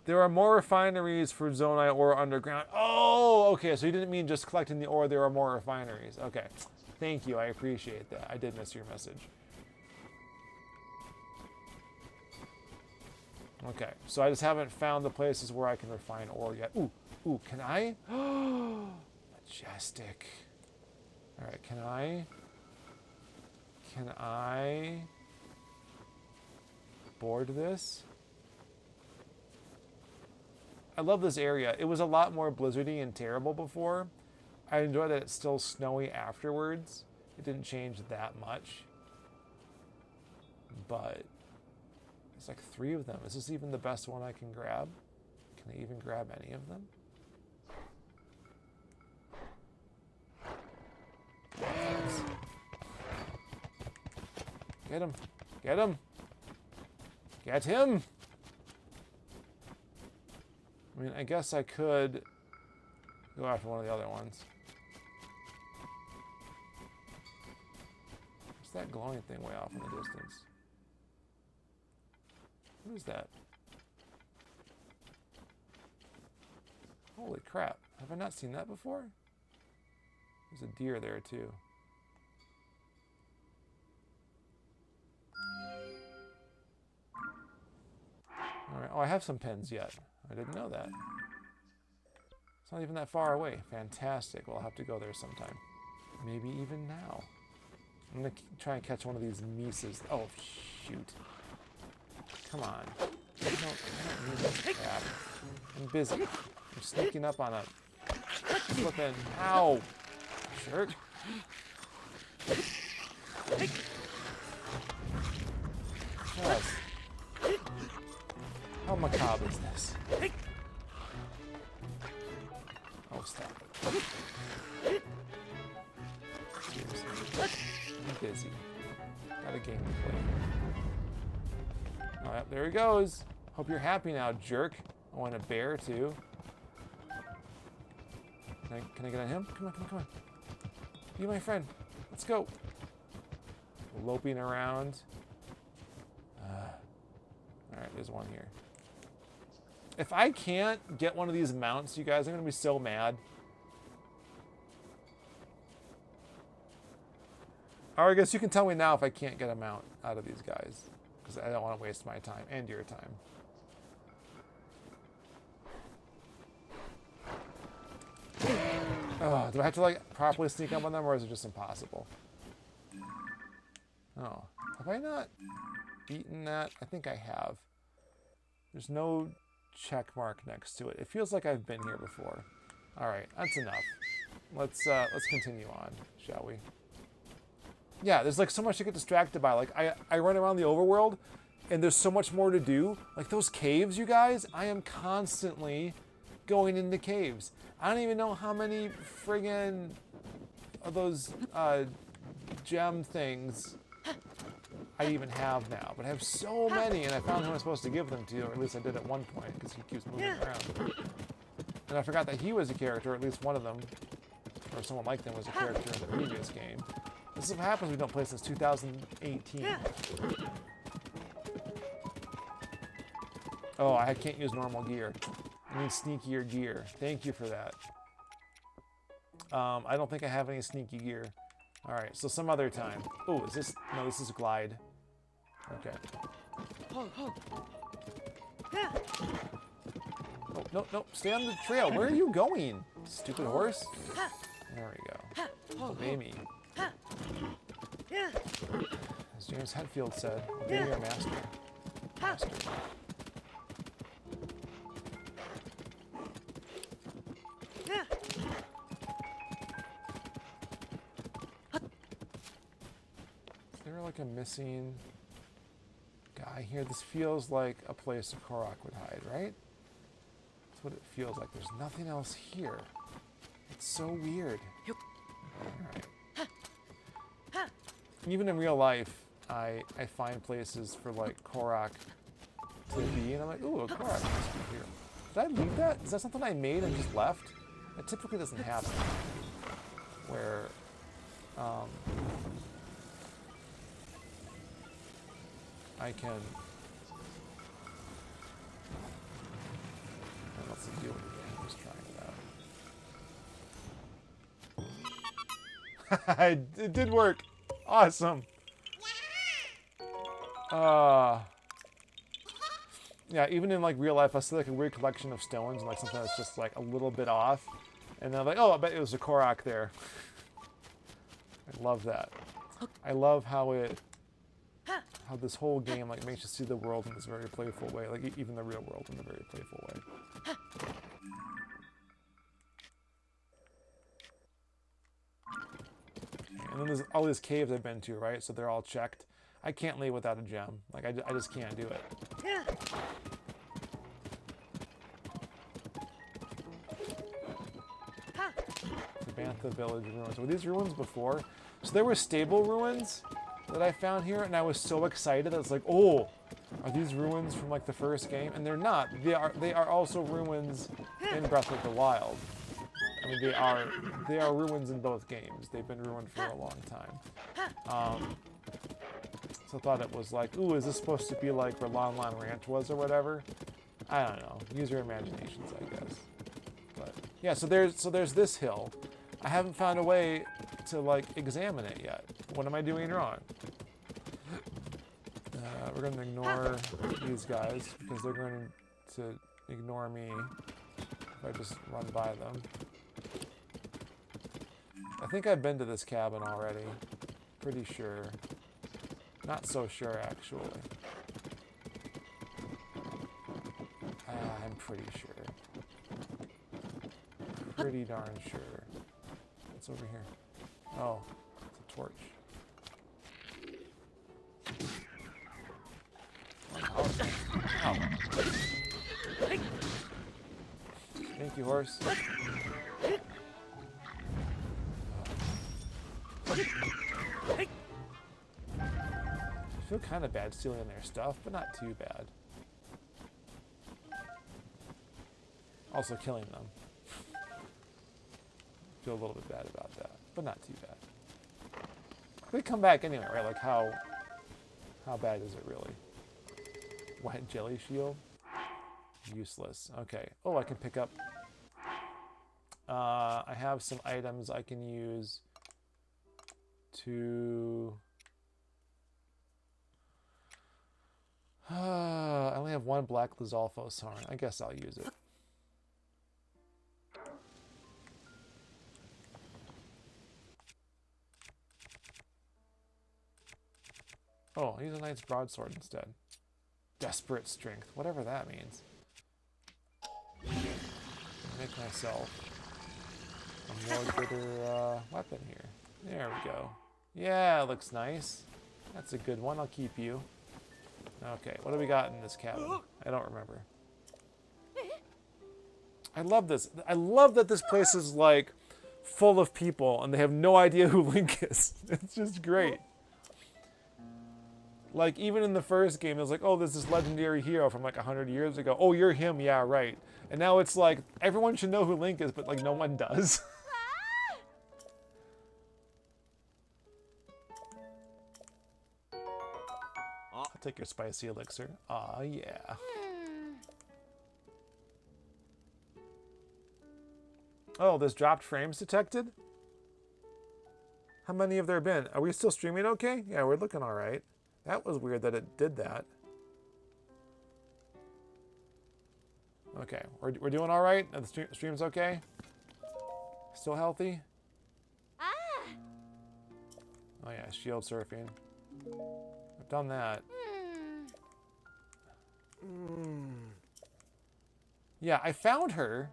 There are more refineries for Zonai ore underground. Oh, okay. So you didn't mean just collecting the ore. There are more refineries. Okay. Thank you. I appreciate that. I did miss your message. Okay. So I just haven't found the places where I can refine ore yet. Ooh. Ooh. Can I? Majestic. All right. Can I board this? I love this area. It was a lot more blizzardy and terrible before. I enjoy that it's still snowy afterwards. It didn't change that much. But there's like 3 of them. Is this even the best one I can grab? Can I even grab any of them? Get him. Get him. Get him. I mean, I guess I could go after one of the other ones. What's that glowing thing way off in the distance? What is that? Holy crap. Have I not seen that before? There's a deer there too. Alright, oh, I have some pins yet. I didn't know that. It's not even that far away. Fantastic. Well, I'll have to go there sometime. Maybe even now. I'm going to try and catch one of these mises. Oh, shoot. Come on. I don't need this crap. I'm busy. I'm sneaking up on a flippin'. Ow! Jerk. Yes. How macabre is this? Oh, stop it. Seriously. I'm busy. Got a game to play. Alright, there he goes. Hope you're happy now, jerk. I want a bear, too. Can I get on him? Come on, come on, come on. Be my friend. Let's go. Loping around. Alright, there's one here. If I can't get one of these mounts, you guys, I'm going to be so mad. Or I guess you can tell me now if I can't get a mount out of these guys. Because I don't want to waste my time and your time. Oh, do I have to like properly sneak up on them or is it just impossible? Oh, have I not beaten that? I think I have. There's no check mark next to it. It feels like I've been here before. All right, that's enough. Let's continue on, shall we? Yeah, there's like so much to get distracted by. Like I run around the overworld and there's so much more to do. Like those caves, you guys, I am constantly going into caves. I don't even know how many friggin' of those gem things I even have now, but I have so many, and I found who I'm supposed to give them to, or at least I did at one point, because he keeps moving around. And I forgot that he was a character, or at least one of them, or someone like them was a character in the previous game. This is what happens when we don't play since 2018. Oh, I can't use normal gear. I need sneakier gear. Thank you for that. I don't think I have any sneaky gear. Alright, so some other time. Oh, is this... No, this is glide. Okay. Oh, no, no. Stay on the trail. Where are you going? Stupid horse? There we go. Obey me. As James Hetfield said, obey your master. Master. Is there like a missing guy here? This feels like a place a Korok would hide, right? That's what it feels like. There's nothing else here. It's so weird. Alright. Even in real life, I find places for like Korok to be, and I'm like, ooh, a Korok must be here. Did I leave that? Is that something I made and just left? It typically doesn't happen. Where, I can... Let's do it again. Just trying it out. It did work. Awesome. Yeah, even in like real life, I see like a weird collection of stones and like something that's just like a little bit off. And then I'm like, oh, I bet it was a Korok there. I love that. I love how this whole game like makes you see the world in this very playful way, like even the real world in a very playful way. And then there's all these caves I've been to, right? So they're all checked. I can't leave without a gem. Like, I just can't do it. The Bantha Village ruins. Were these ruins before? So there were stable ruins, that I found here, and I was so excited. I was like, oh, are these ruins from like the first game? And they're not. They are also ruins in Breath of the Wild. I mean, they are ruins in both games. They've been ruined for a long time. So I thought it was like, ooh, is this supposed to be like where Lon Lon Ranch was or whatever? I don't know. Use your imaginations, I guess. But yeah, so there's this hill. I haven't found a way to like examine it yet. What am I doing wrong? We're going to ignore these guys because they're going to ignore me if I just run by them. I think I've been to this cabin already. Pretty sure. Not so sure, actually. I'm pretty sure. Pretty darn sure. What's over here? Oh, it's a torch. Ow. Thank you, horse. I feel kind of bad stealing their stuff, but not too bad. Also killing them. Feel a little bit bad about that, but not too bad. They come back anyway, right? Like how bad is it really? White jelly shield? Useless. Okay. Oh, I can pick up. I have some items I can use to. I only have one black Lizalfos horn. I guess I'll use it. Oh, I'll use a knight's broadsword instead. Desperate strength, whatever that means. Make myself a more gooder weapon here. There we go. Yeah, it looks nice. That's a good one. I'll keep you. Okay, what do we got in this cabin? I don't remember. I love this. I love that this place is like full of people and they have no idea who Link is. It's just great. Like, even in the first game, it was like, oh, there's this legendary hero from like 100 years ago. Oh, you're him, yeah, right. And now it's like, everyone should know who Link is, but like, no one does. I'll take your spicy elixir. Aw, yeah. Oh, there's dropped frames detected? How many have there been? Are we still streaming okay? Yeah, we're looking all right. That was weird that it did that. Okay, we're doing all right? The stream's okay? Still healthy? Oh yeah, shield surfing. I've done that. Yeah, I found her.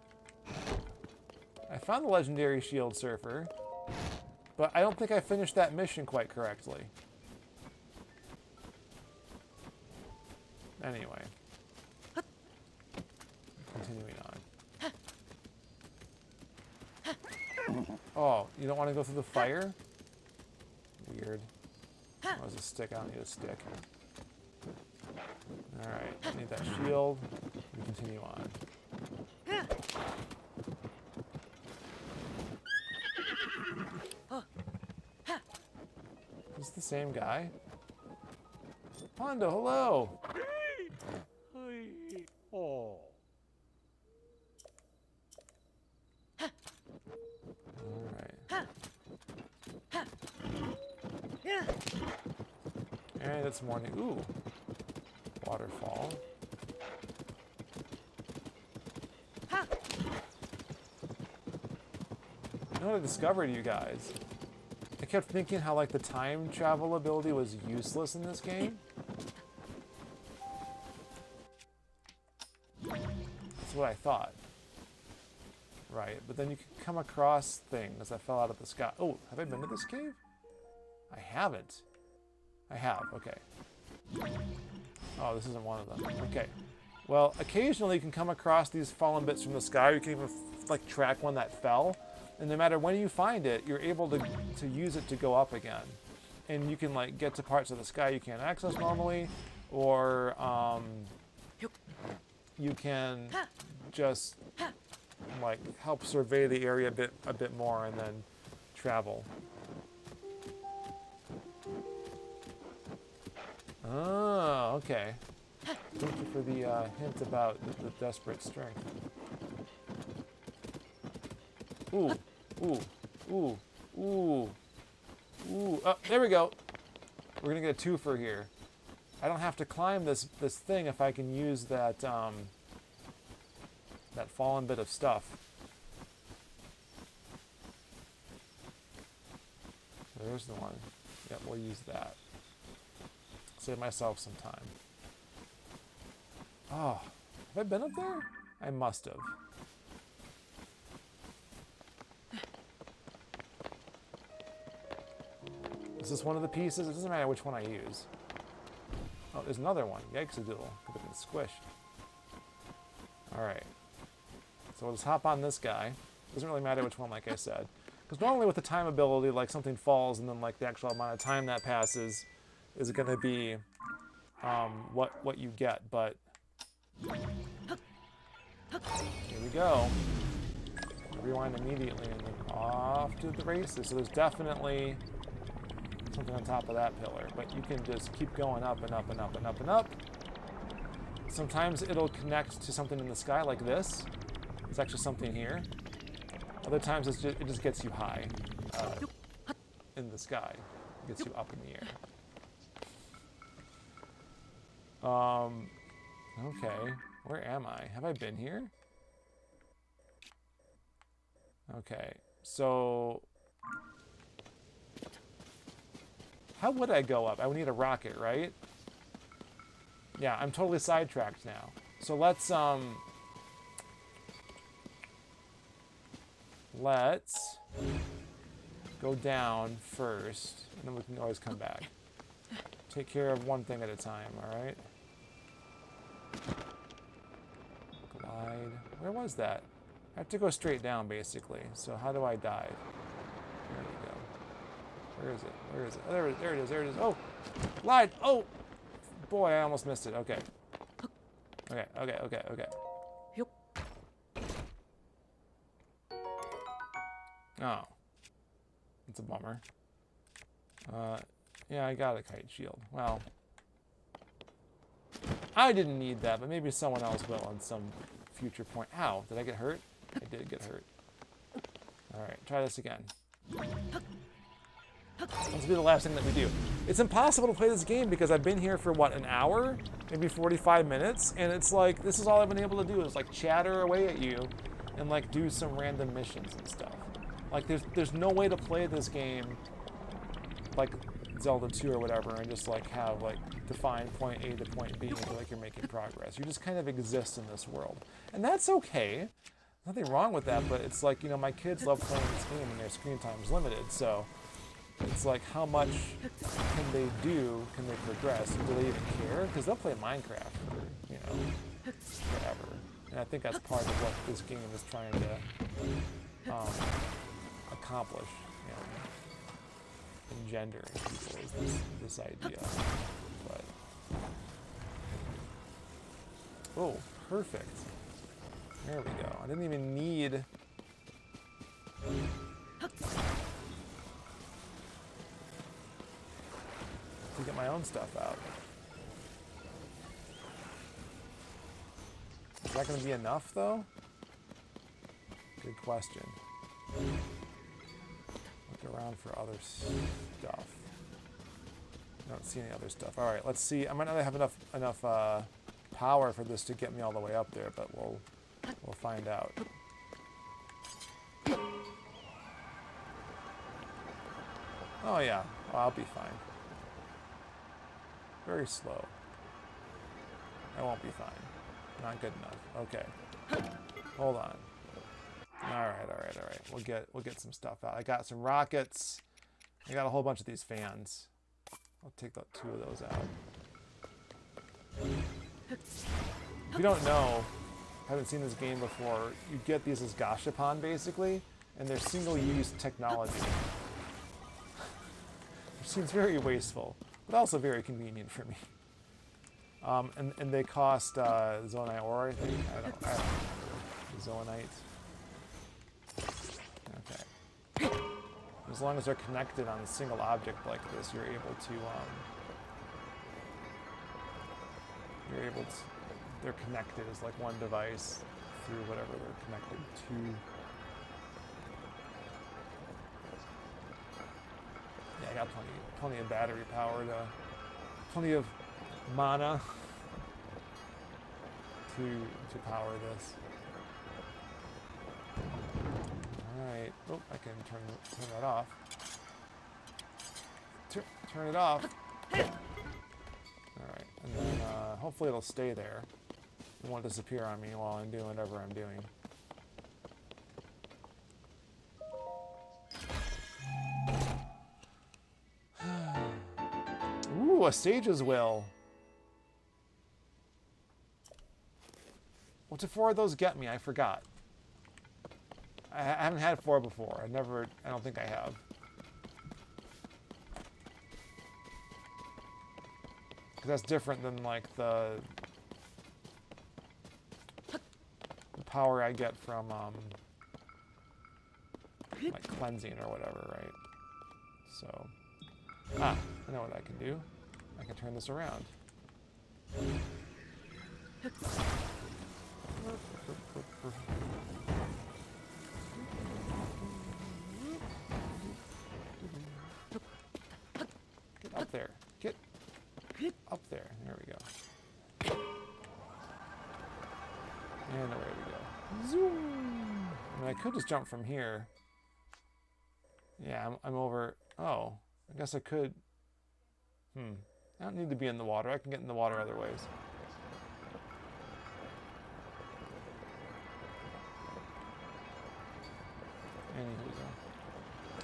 I found the legendary shield surfer. But I don't think I finished that mission quite correctly. Anyway. Continuing on. Oh, you don't want to go through the fire? Weird. Oh, there's a stick. I don't need a stick. Alright, I need that shield. We continue on. Is this the same guy? Pondo, hello! Oh. Alright. And it's morning. Ooh. Waterfall. You know what I discovered, you guys? I kept thinking how like the time travel ability was useless in this game. That's what I thought. Right, but then you can come across things that fell out of the sky. Oh, have I been to this cave? I haven't. I have, okay. Oh, this isn't one of them. Okay. Well, occasionally you can come across these fallen bits from the sky. You can even like track one that fell. And no matter when you find it, you're able to use it to go up again. and you can like get to parts of the sky you can't access normally, or you can just like help survey the area a bit more and then travel. Oh, okay. Thank you for the hint about the desperate strength. Ooh, ooh, ooh, ooh, ooh. Oh, there we go. We're gonna get a twofer here. I don't have to climb this thing if I can use that that fallen bit of stuff. There's the one. Yep, we'll use that. Save myself some time. Oh, have I been up there? I must have. Is this one of the pieces? It doesn't matter which one I use. Oh, there's another one. Yikes-a-doodle. Could have been squished. Alright. So we'll just hop on this guy. Doesn't really matter which one, like I said. Because normally with the time ability, like something falls and then like the actual amount of time that passes is going to be what you get. But here we go. Rewind immediately and then off to the races. So there's definitely something on top of that pillar, but you can just keep going up and up and up and up and up. Sometimes it'll connect to something in the sky like this. There's actually something here. Other times it just gets you high in the sky. It gets you up in the air. Okay, where am I? Have I been here? Okay, so how would I go up? I would need a rocket, right? Yeah, I'm totally sidetracked now. So let's go down first, and then we can always come back. Take care of one thing at a time, all right? Glide. Where was that? I have to go straight down, basically. So how do I dive? There we go. Where is it? Where is it? Oh, there it is. There it is. Oh! Glide! Oh! Boy, I almost missed it. Okay. Okay, okay, okay, okay. Oh. It's a bummer. Yeah, I got a kite shield. Well, I didn't need that, but maybe someone else will on some future point. Ow, did I get hurt? I did get hurt. Alright, try this again. This will be the last thing that we do. It's impossible to play this game because I've been here for, what, an hour? Maybe 45 minutes? And it's like, this is all I've been able to do is, like, chatter away at you and, like, do some random missions and stuff. Like, there's no way to play this game like Zelda 2 or whatever and just, like, have, like, define point A to point B and feel like you're making progress. You just kind of exist in this world. And that's okay. Nothing wrong with that, but it's like, you know, my kids love playing this game and their screen time is limited, so it's like, how much can they do? Can they progress? Do they even care? Because they'll play Minecraft for, you know, forever. And I think that's part of what this game is trying to accomplish, you know, engender in people is this idea. But oh, perfect. There we go. I didn't even need to get my own stuff out. Is that going to be enough, though? Good question. Look around for other stuff. I don't see any other stuff. All right, let's see. I might not have enough power for this to get me all the way up there, but we'll find out. Oh yeah, well, I'll be fine. Very slow. I won't be fine. Not good enough. Okay. Hold on. Alright. We'll get some stuff out. I got some rockets. I got a whole bunch of these fans. I'll take two of those out. If you don't know, haven't seen this game before, you get these as gashapon basically, and they're single-use technology. seems very wasteful, but also very convenient for me. And they cost Zonite ore, I think. I don't know. Zonite. Okay. As long as they're connected on a single object like this, you're able to they're connected as like one device through whatever they're connected to. Yeah, I got plenty of battery power plenty of mana to power this. Alright. Oh, I can turn that off. Turn it off. Alright, and then hopefully it'll stay there. It won't disappear on me while I'm doing whatever I'm doing. Ooh, a sage's will. What did 4 of those get me? I forgot. I haven't had 4 before. I don't think I have. Because that's different than like the power I get from like cleansing or whatever, right? So, I know what I can do. I can turn this around. Get up there. Get up there. There we go. And away we go. Zoom! I mean, I could just jump from here. Yeah, I'm over. Oh, I guess I could. I don't need to be in the water. I can get in the water other ways.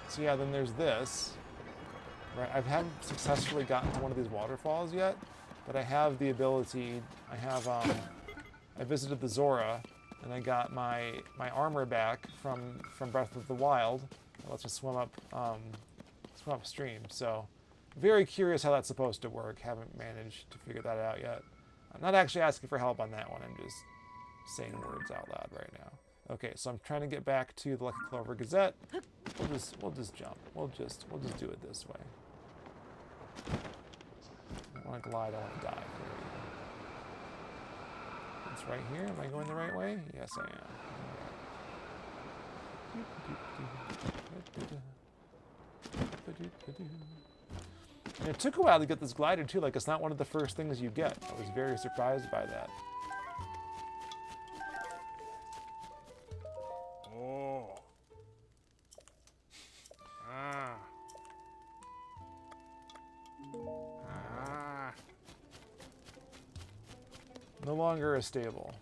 So yeah, then there's this. Right, I haven't successfully gotten to one of these waterfalls yet, but I have the ability. I have I visited the Zora, and I got my armor back from Breath of the Wild. It lets me swim upstream. So very curious how that's supposed to work. Haven't managed to figure that out yet. I'm not actually asking for help on that one. I'm just saying words out loud right now. Okay, so I'm trying to get back to the Lucky Clover Gazette. We'll just jump. We'll just do it this way. I don't want to glide. I want to dive. It's right here. Am I going the right way? Yes, I am. And it took a while to get this glider too. Like, it's not one of the first things you get. I was very surprised by that. Oh. Ah. Ah. No longer as stable.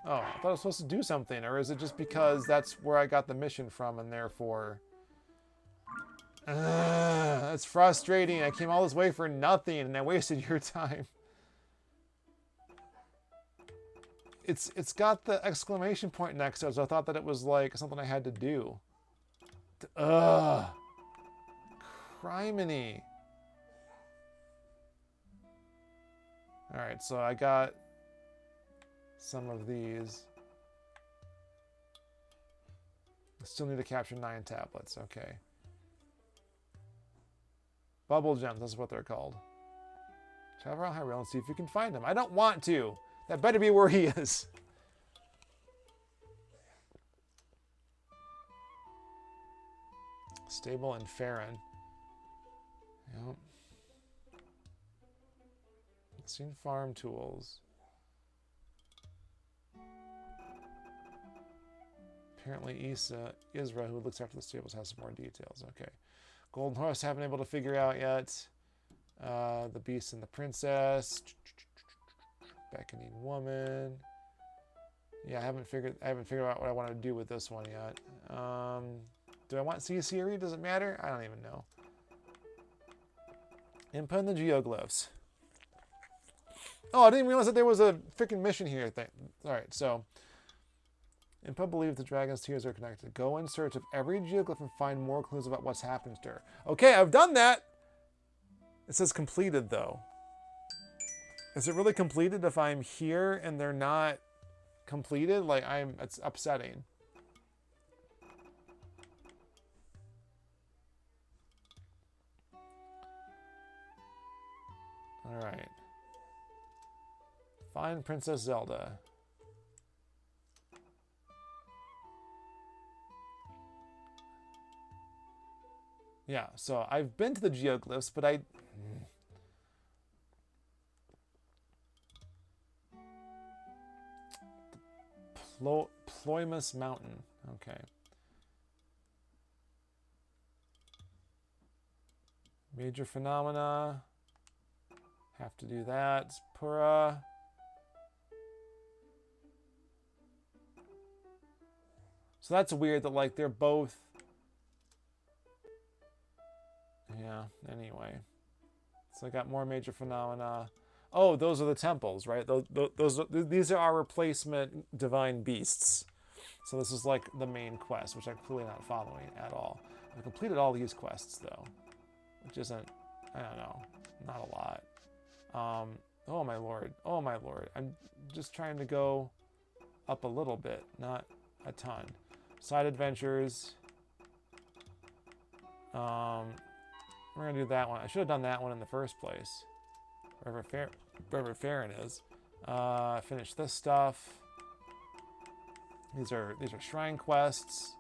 Oh, I thought I was supposed to do something, or is it just because that's where I got the mission from and therefore... that's frustrating. I came all this way for nothing and I wasted your time. It's got the exclamation point next to it, so I thought that it was like something I had to do. Ugh. Criminy. Alright, so I got some of these. I still need to capture 9 tablets, okay. Bubble gems, that's what they're called. Travel around Hyrule and see if you can find them. I don't want to. That better be where he is. Stable and Farron. Yep. Seen farm tools. Apparently Isra, who looks after the stables, has some more details. Okay. Golden Horse, haven't been able to figure out yet. The Beast and the Princess. Beckoning Woman. Yeah, I haven't figured out what I want to do with this one yet. Do I want CCRE? Does it matter? I don't even know. Input in the geoglyphs. Oh, I didn't realize that there was a freaking mission here thing. Alright, so Input believes the dragon's tears are connected. Go in search of every geoglyph and find more clues about what's happened to her. Okay, I've done that! It says completed, though. Is it really completed if I'm here and they're not completed? Like, it's upsetting. Alright. Find Princess Zelda. Yeah, so I've been to the geoglyphs, but Ploymus Mountain. Okay. Major phenomena. Have to do that. Pura. So that's weird that, like, they're both... Yeah, anyway. So I got more major phenomena. Oh, those are the temples, right? These are our replacement divine beasts. So this is like the main quest, which I'm clearly not following at all. I completed all these quests, though. Which isn't, I don't know, not a lot. Oh my lord. Oh my lord. I'm just trying to go up a little bit, not a ton. Side adventures. We're gonna do that one. I should have done that one in the first place. Wherever Farron is. Finish this stuff. These are shrine quests.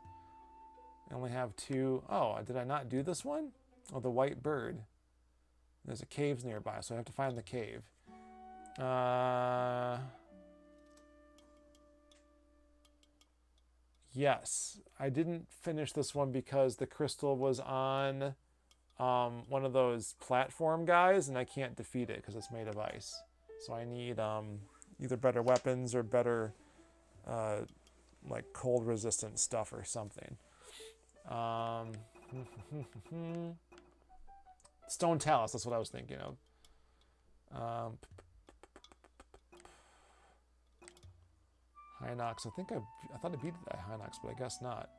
I only have 2. Oh, did I not do this one? Oh, the white bird. There's a cave nearby, so I have to find the cave. Yes, I didn't finish this one because the crystal was on one of those platform guys, and I can't defeat it because it's made of ice. So I need either better weapons or better like cold resistant stuff or something. Stone Talus, that's what I was thinking of. Hinox, I thought I beat that Hinox, but I guess not.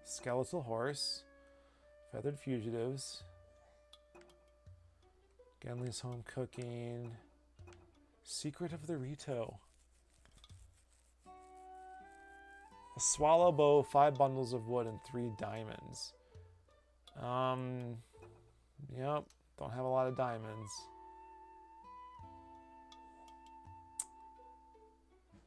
Skeletal Horse, Feathered Fugitives, Genly's Home Cooking, Secret of the Rito, a swallow bow, 5 bundles of wood, and 3 diamonds. Yep, don't have a lot of diamonds.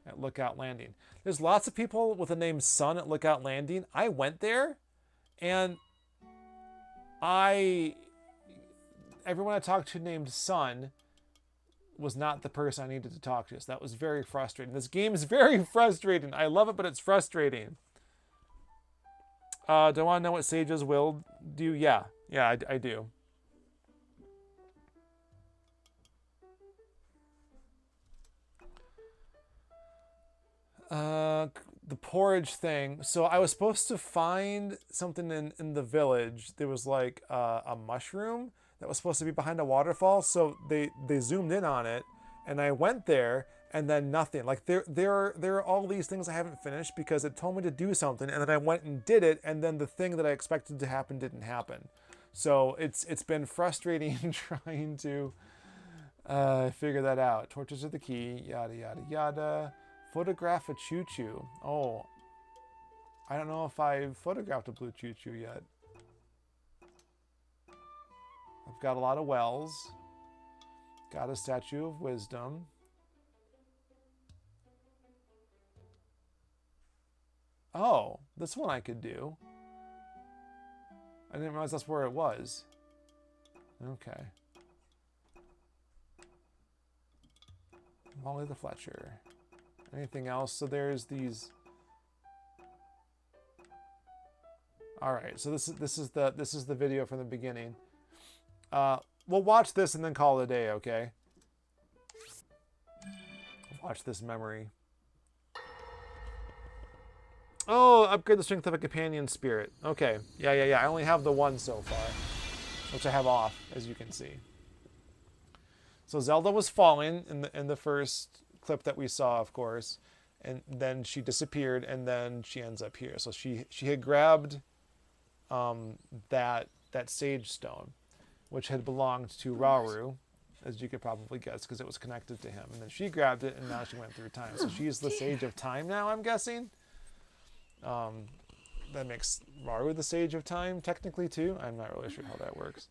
At Lookout Landing. There's lots of people with the name Sun at Lookout Landing. I went there, and everyone I talked to named Sun was not the person I needed to talk to. So that was very frustrating. This game is very frustrating. I love it, but it's frustrating. Do I want to know what sages will do? Yeah, I do. The porridge thing. So I was supposed to find something in the village. There was like a mushroom that was supposed to be behind a waterfall. So they zoomed in on it, and I went there, and then nothing. Like there are all these things I haven't finished because it told me to do something, and then I went and did it, and then the thing that I expected to happen didn't happen. So it's been frustrating trying to figure that out. Torches are the key. Yada yada yada. Photograph a choo-choo. Oh, I don't know if I've photographed a blue choo-choo yet. I've got a lot of wells. Got a statue of wisdom. Oh, this one I could do. I didn't realize that's where it was. Okay. Molly the Fletcher. Anything else? So there's these. All right. So this is the video from the beginning. We'll watch this and then call it a day. Okay. Watch this memory. Oh, upgrade the strength of a companion spirit. Okay. Yeah. I only have the one so far, which I have off, as you can see. So Zelda was falling in the first clip that we saw, of course, and then she disappeared, and then she ends up here. So she had grabbed that sage stone, which had belonged to Rauru, as you could probably guess, because it was connected to him. And then she grabbed it, and now she went through time. So she's the Sage of Time now, I'm guessing. That makes Rauru the Sage of Time, technically, too. I'm not really sure how that works.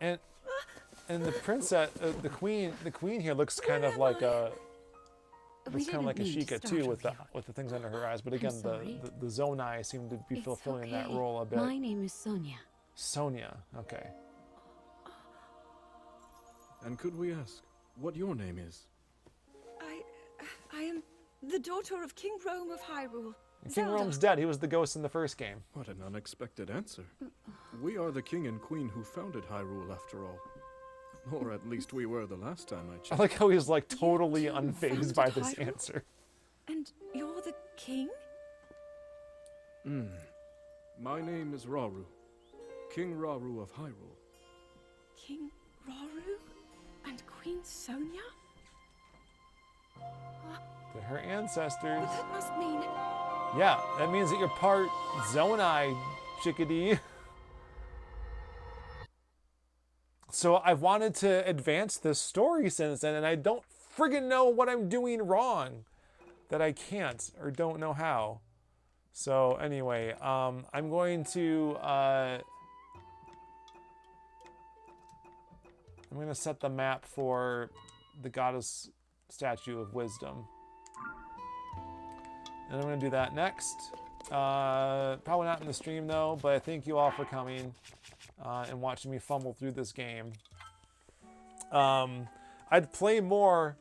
And the princess, the queen here looks kind of like a... It's kind of like a Sheikah too, with the things under her eyes. But again, the Zonai seem to be fulfilling that role a bit. My name is Sonia. Sonia, okay. And could we ask what your name is? I am the daughter of King Rome of Hyrule. King Zelda. Rome's dead. He was the ghost in the first game. What an unexpected answer. We are the king and queen who founded Hyrule, after all. Or at least we were the last time I I checked. like how he's like totally You too unfazed by founded this Hyrule? answer. And you're the king? My name is Rauru, King Rauru of Hyrule. King Rauru? And Queen Sonia? They're her ancestors. But that must mean... Yeah, that means that you're part Zonai, chickadee. So I've wanted to advance this story since then, and I don't friggin' know what I'm doing wrong. That I can't, or don't know how. So anyway, I'm going to set the map for the goddess statue of wisdom. And I'm going to do that next. Probably not in the stream though, but thank you all for coming and watching me fumble through this game. I'd play more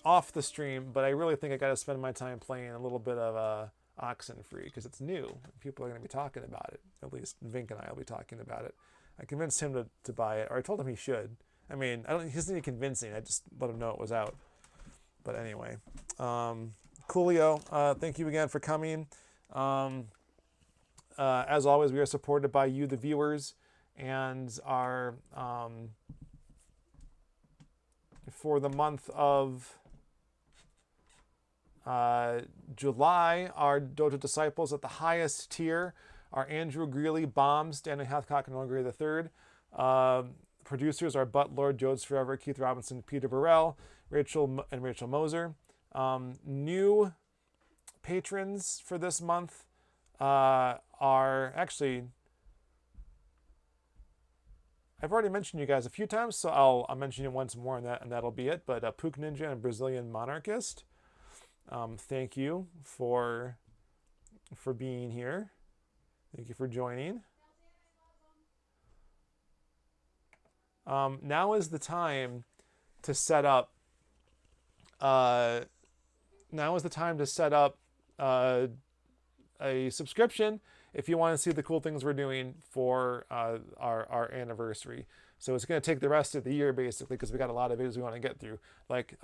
off the stream, but I really think I got to spend my time playing a little bit of Oxenfree because it's new. People are going to be talking about it. At least Vinnk and I will be talking about it. I convinced him to buy it, or I told him he should. I mean, he doesn't need convincing. I just let him know it was out. But anyway, Coolio, thank you again for coming. As always, we are supported by you, the viewers, and our for the month of July, our Dojo disciples at the highest tier are Andrew Greeley, Bombs, Danny Hathcock, and Greeley III. Producers are Butt Lord, Jodes Forever, Keith Robinson, Peter Burrell, Rachel Moser. New patrons for this month are actually, I've already mentioned you guys a few times, so I'll mention you once more, and that'll be it. But Pook Ninja and Brazilian Monarchist, thank you for being here. Thank you for joining. Now is the time to set up. A subscription if you want to see the cool things we're doing for our anniversary. So it's going to take the rest of the year basically because we got a lot of videos we want to get through. Like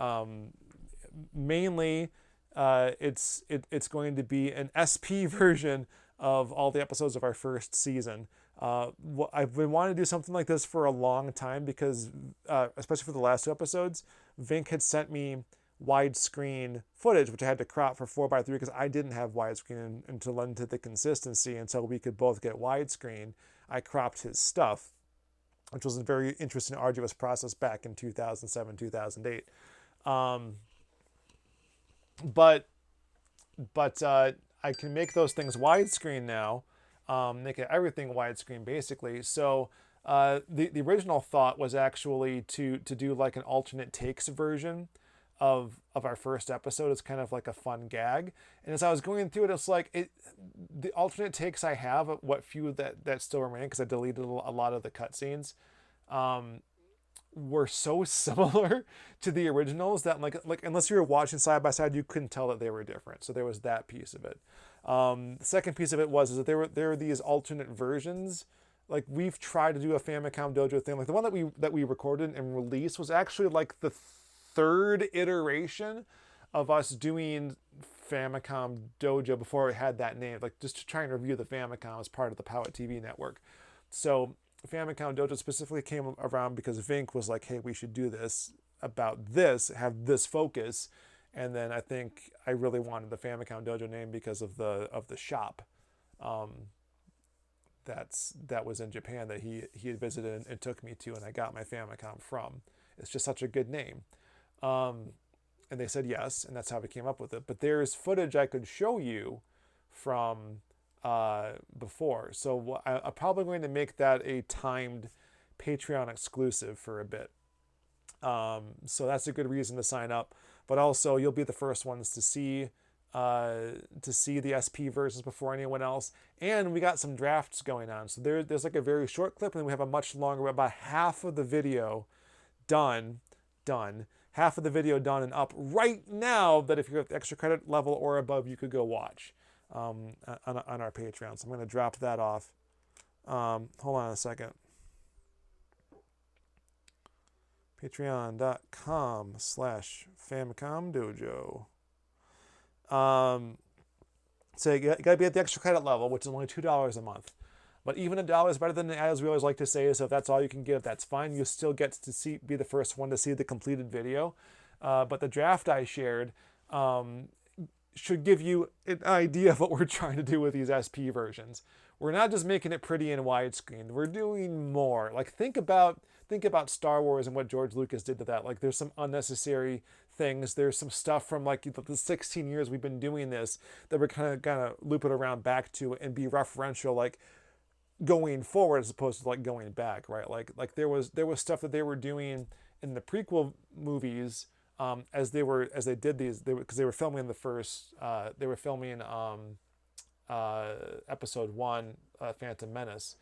mainly, it's going to be an SP version of all the episodes of our first season. I've been wanting to do something like this for a long time because, especially for the last two episodes, Vinnk had sent me widescreen footage, which I had to crop for 4:3 because I didn't have widescreen and to lend to the consistency until we could both get widescreen. I cropped his stuff, which was a very interesting, arduous process back in 2007, 2008. But I can make those things widescreen now, make everything widescreen basically. So the original thought was actually to do like an alternate takes version of our first episode. It's kind of like a fun gag. And as I was going through it, it's like the alternate takes I have, what few that still remain, because I deleted a lot of the cutscenes, were so similar to the originals that like unless you were watching side by side, you couldn't tell that they were different. So there was that piece of it. The second piece of it was that there were these alternate versions, like we've tried to do a Famicom Dojo thing. Like the one that we recorded and released was actually like the third iteration of us doing Famicom Dojo before it had that name, like just to try and review the Famicom as part of the Power TV network. So Famicom Dojo specifically came around because Vinnk was like, hey, we should do this about this, have this focus. And then I think I really wanted the Famicom Dojo name because of the shop that was in Japan that he had visited and took me to, and I got my Famicom from. It's just such a good name. And they said yes, and that's how we came up with it. But there's footage I could show you from before. So I'm probably going to make that a timed Patreon exclusive for a bit. So that's a good reason to sign up. But also, you'll be the first ones to see the SP versions before anyone else. And we got some drafts going on. So there's like a very short clip, and then we have a much longer, about half of the video done. Half of the video done and up right now that if you're at the extra credit level or above, you could go watch on our Patreon. So I'm going to drop that off. Hold on a second. Patreon.com/Famicom Dojo. So you got to be at the extra credit level, which is only $2 a month. But even $1 is better than the as we always like to say. So if that's all you can give, that's fine. You still get to be the first one to see the completed video. But the draft I shared should give you an idea of what we're trying to do with these SP versions. We're not just making it pretty in widescreen. We're doing more. Like think about Star Wars and what George Lucas did to that. Like there's some unnecessary things. There's some stuff from like the 16 years we've been doing this that we're kind of loop it around back to and be referential, like going forward as opposed to like going back, right? Like there was stuff that they were doing in the prequel movies as they did these, because they were filming the first episode 1, Phantom Menace,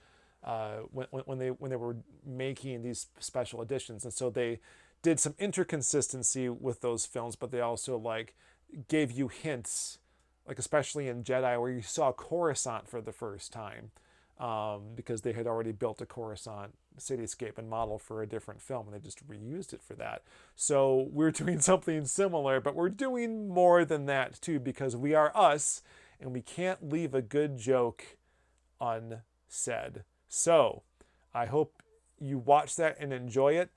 when they were making these special editions, and so they did some inconsistency with those films, but they also like gave you hints, like especially in Jedi where you saw Coruscant for the first time. Because they had already built a Coruscant cityscape and model for a different film, and they just reused it for that. So we're doing something similar, but we're doing more than that too, because we are us, and we can't leave a good joke unsaid. So I hope you watch that and enjoy it.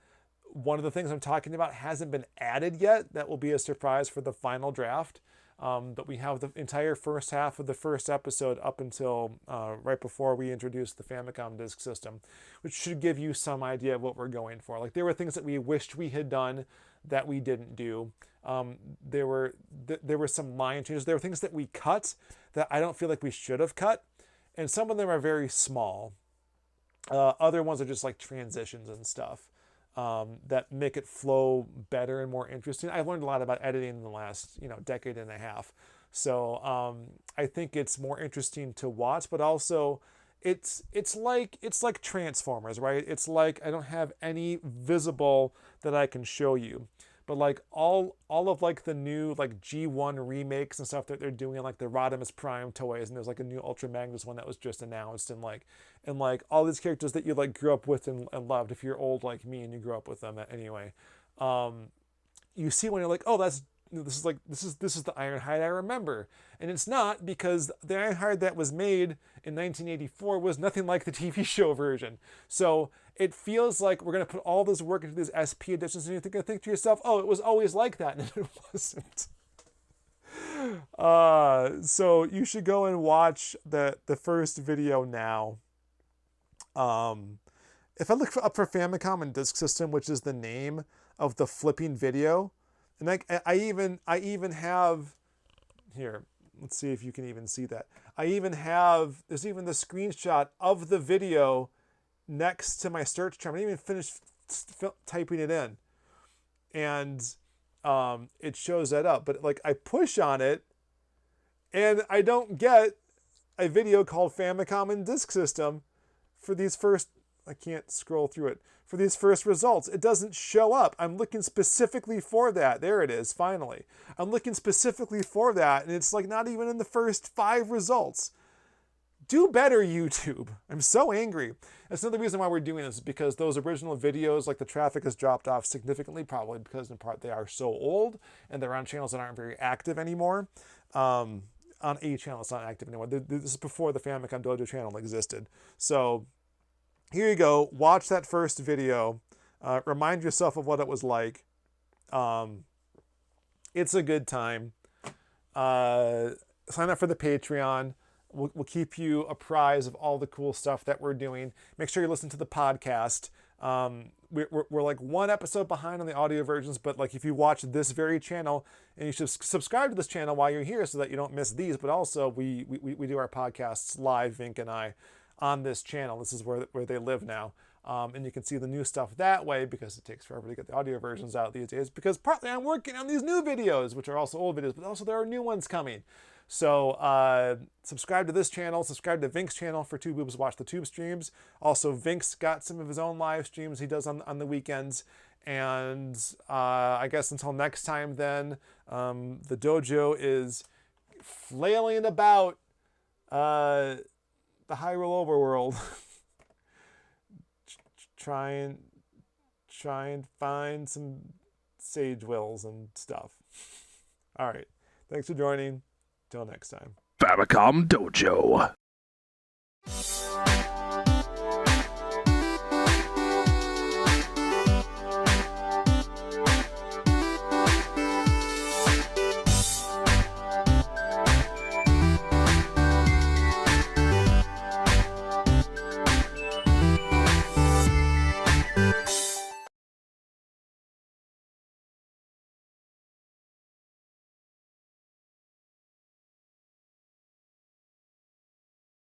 One of the things I'm talking about hasn't been added yet. That will be a surprise for the final draft. But we have the entire first half of the first episode up until right before we introduced the Famicom disk system, which should give you some idea of what we're going for. Like there were things that we wished we had done that we didn't do. There were some line changes. There were things that we cut that I don't feel like we should have cut, and some of them are very small. Other ones are just like transitions and stuff. That make it flow better and more interesting. I've learned a lot about editing in the last, decade and a half. So I think it's more interesting to watch, but also it's like Transformers, right? It's like I don't have any visible that I can show you. But like all of like the new like G1 remakes and stuff that they're doing, like the Rodimus Prime toys, and there's like a new Ultra Magnus one that was just announced, and like all these characters that you like grew up with and loved, if you're old like me and you grew up with them anyway. You see when you're like, oh, this is the Ironhide I remember. And it's not, because the Ironhide that was made in 1984 was nothing like the TV show version. So it feels like we're going to put all this work into these SP editions, and you're going to think to yourself, oh, it was always like that, and it wasn't. So you should go and watch the first video now. If I look up for Famicom and Disk System, which is the name of the flipping video, and I even have here. Let's see if you can even see that. There's even the screenshot of the video next to my search term. I didn't even finish typing it in, and it shows that up. But like I push on it, and I don't get a video called Famicom and Disk System for these first. I can't scroll through it. For these first results, it doesn't show up. I'm looking specifically for that. There it is, finally. I'm looking specifically for that, and it's like not even in the first 5 results. Do better, YouTube. I'm so angry. That's another reason why we're doing this, because those original videos, like the traffic has dropped off significantly, probably because in part they are so old and they're on channels that aren't very active anymore. On a channel that's not active anymore. This is before the Famicom Dojo channel existed. So here you go. Watch that first video. Remind yourself of what it was like. It's a good time. Sign up for the Patreon. We'll keep you apprised of all the cool stuff that we're doing. Make sure you listen to the podcast. We're like one episode behind on the audio versions, but like if you watch this very channel, and you should subscribe to this channel while you're here so that you don't miss these, but also we do our podcasts live, Vinnk and I, on this channel. This is where they live now. And you can see the new stuff that way, because it takes forever to get the audio versions out these days, because partly I'm working on these new videos, which are also old videos, but also there are new ones coming. So subscribe to this channel, subscribe to Vinnk's channel for Two Boobs Watch the Tube streams. Also, Vinnk's got some of his own live streams he does on the weekends. And I guess until next time then, the dojo is flailing about the Hyrule overworld. Try and find some sage wills and stuff. All right. Thanks for joining. Till next time. Famicom Dojo.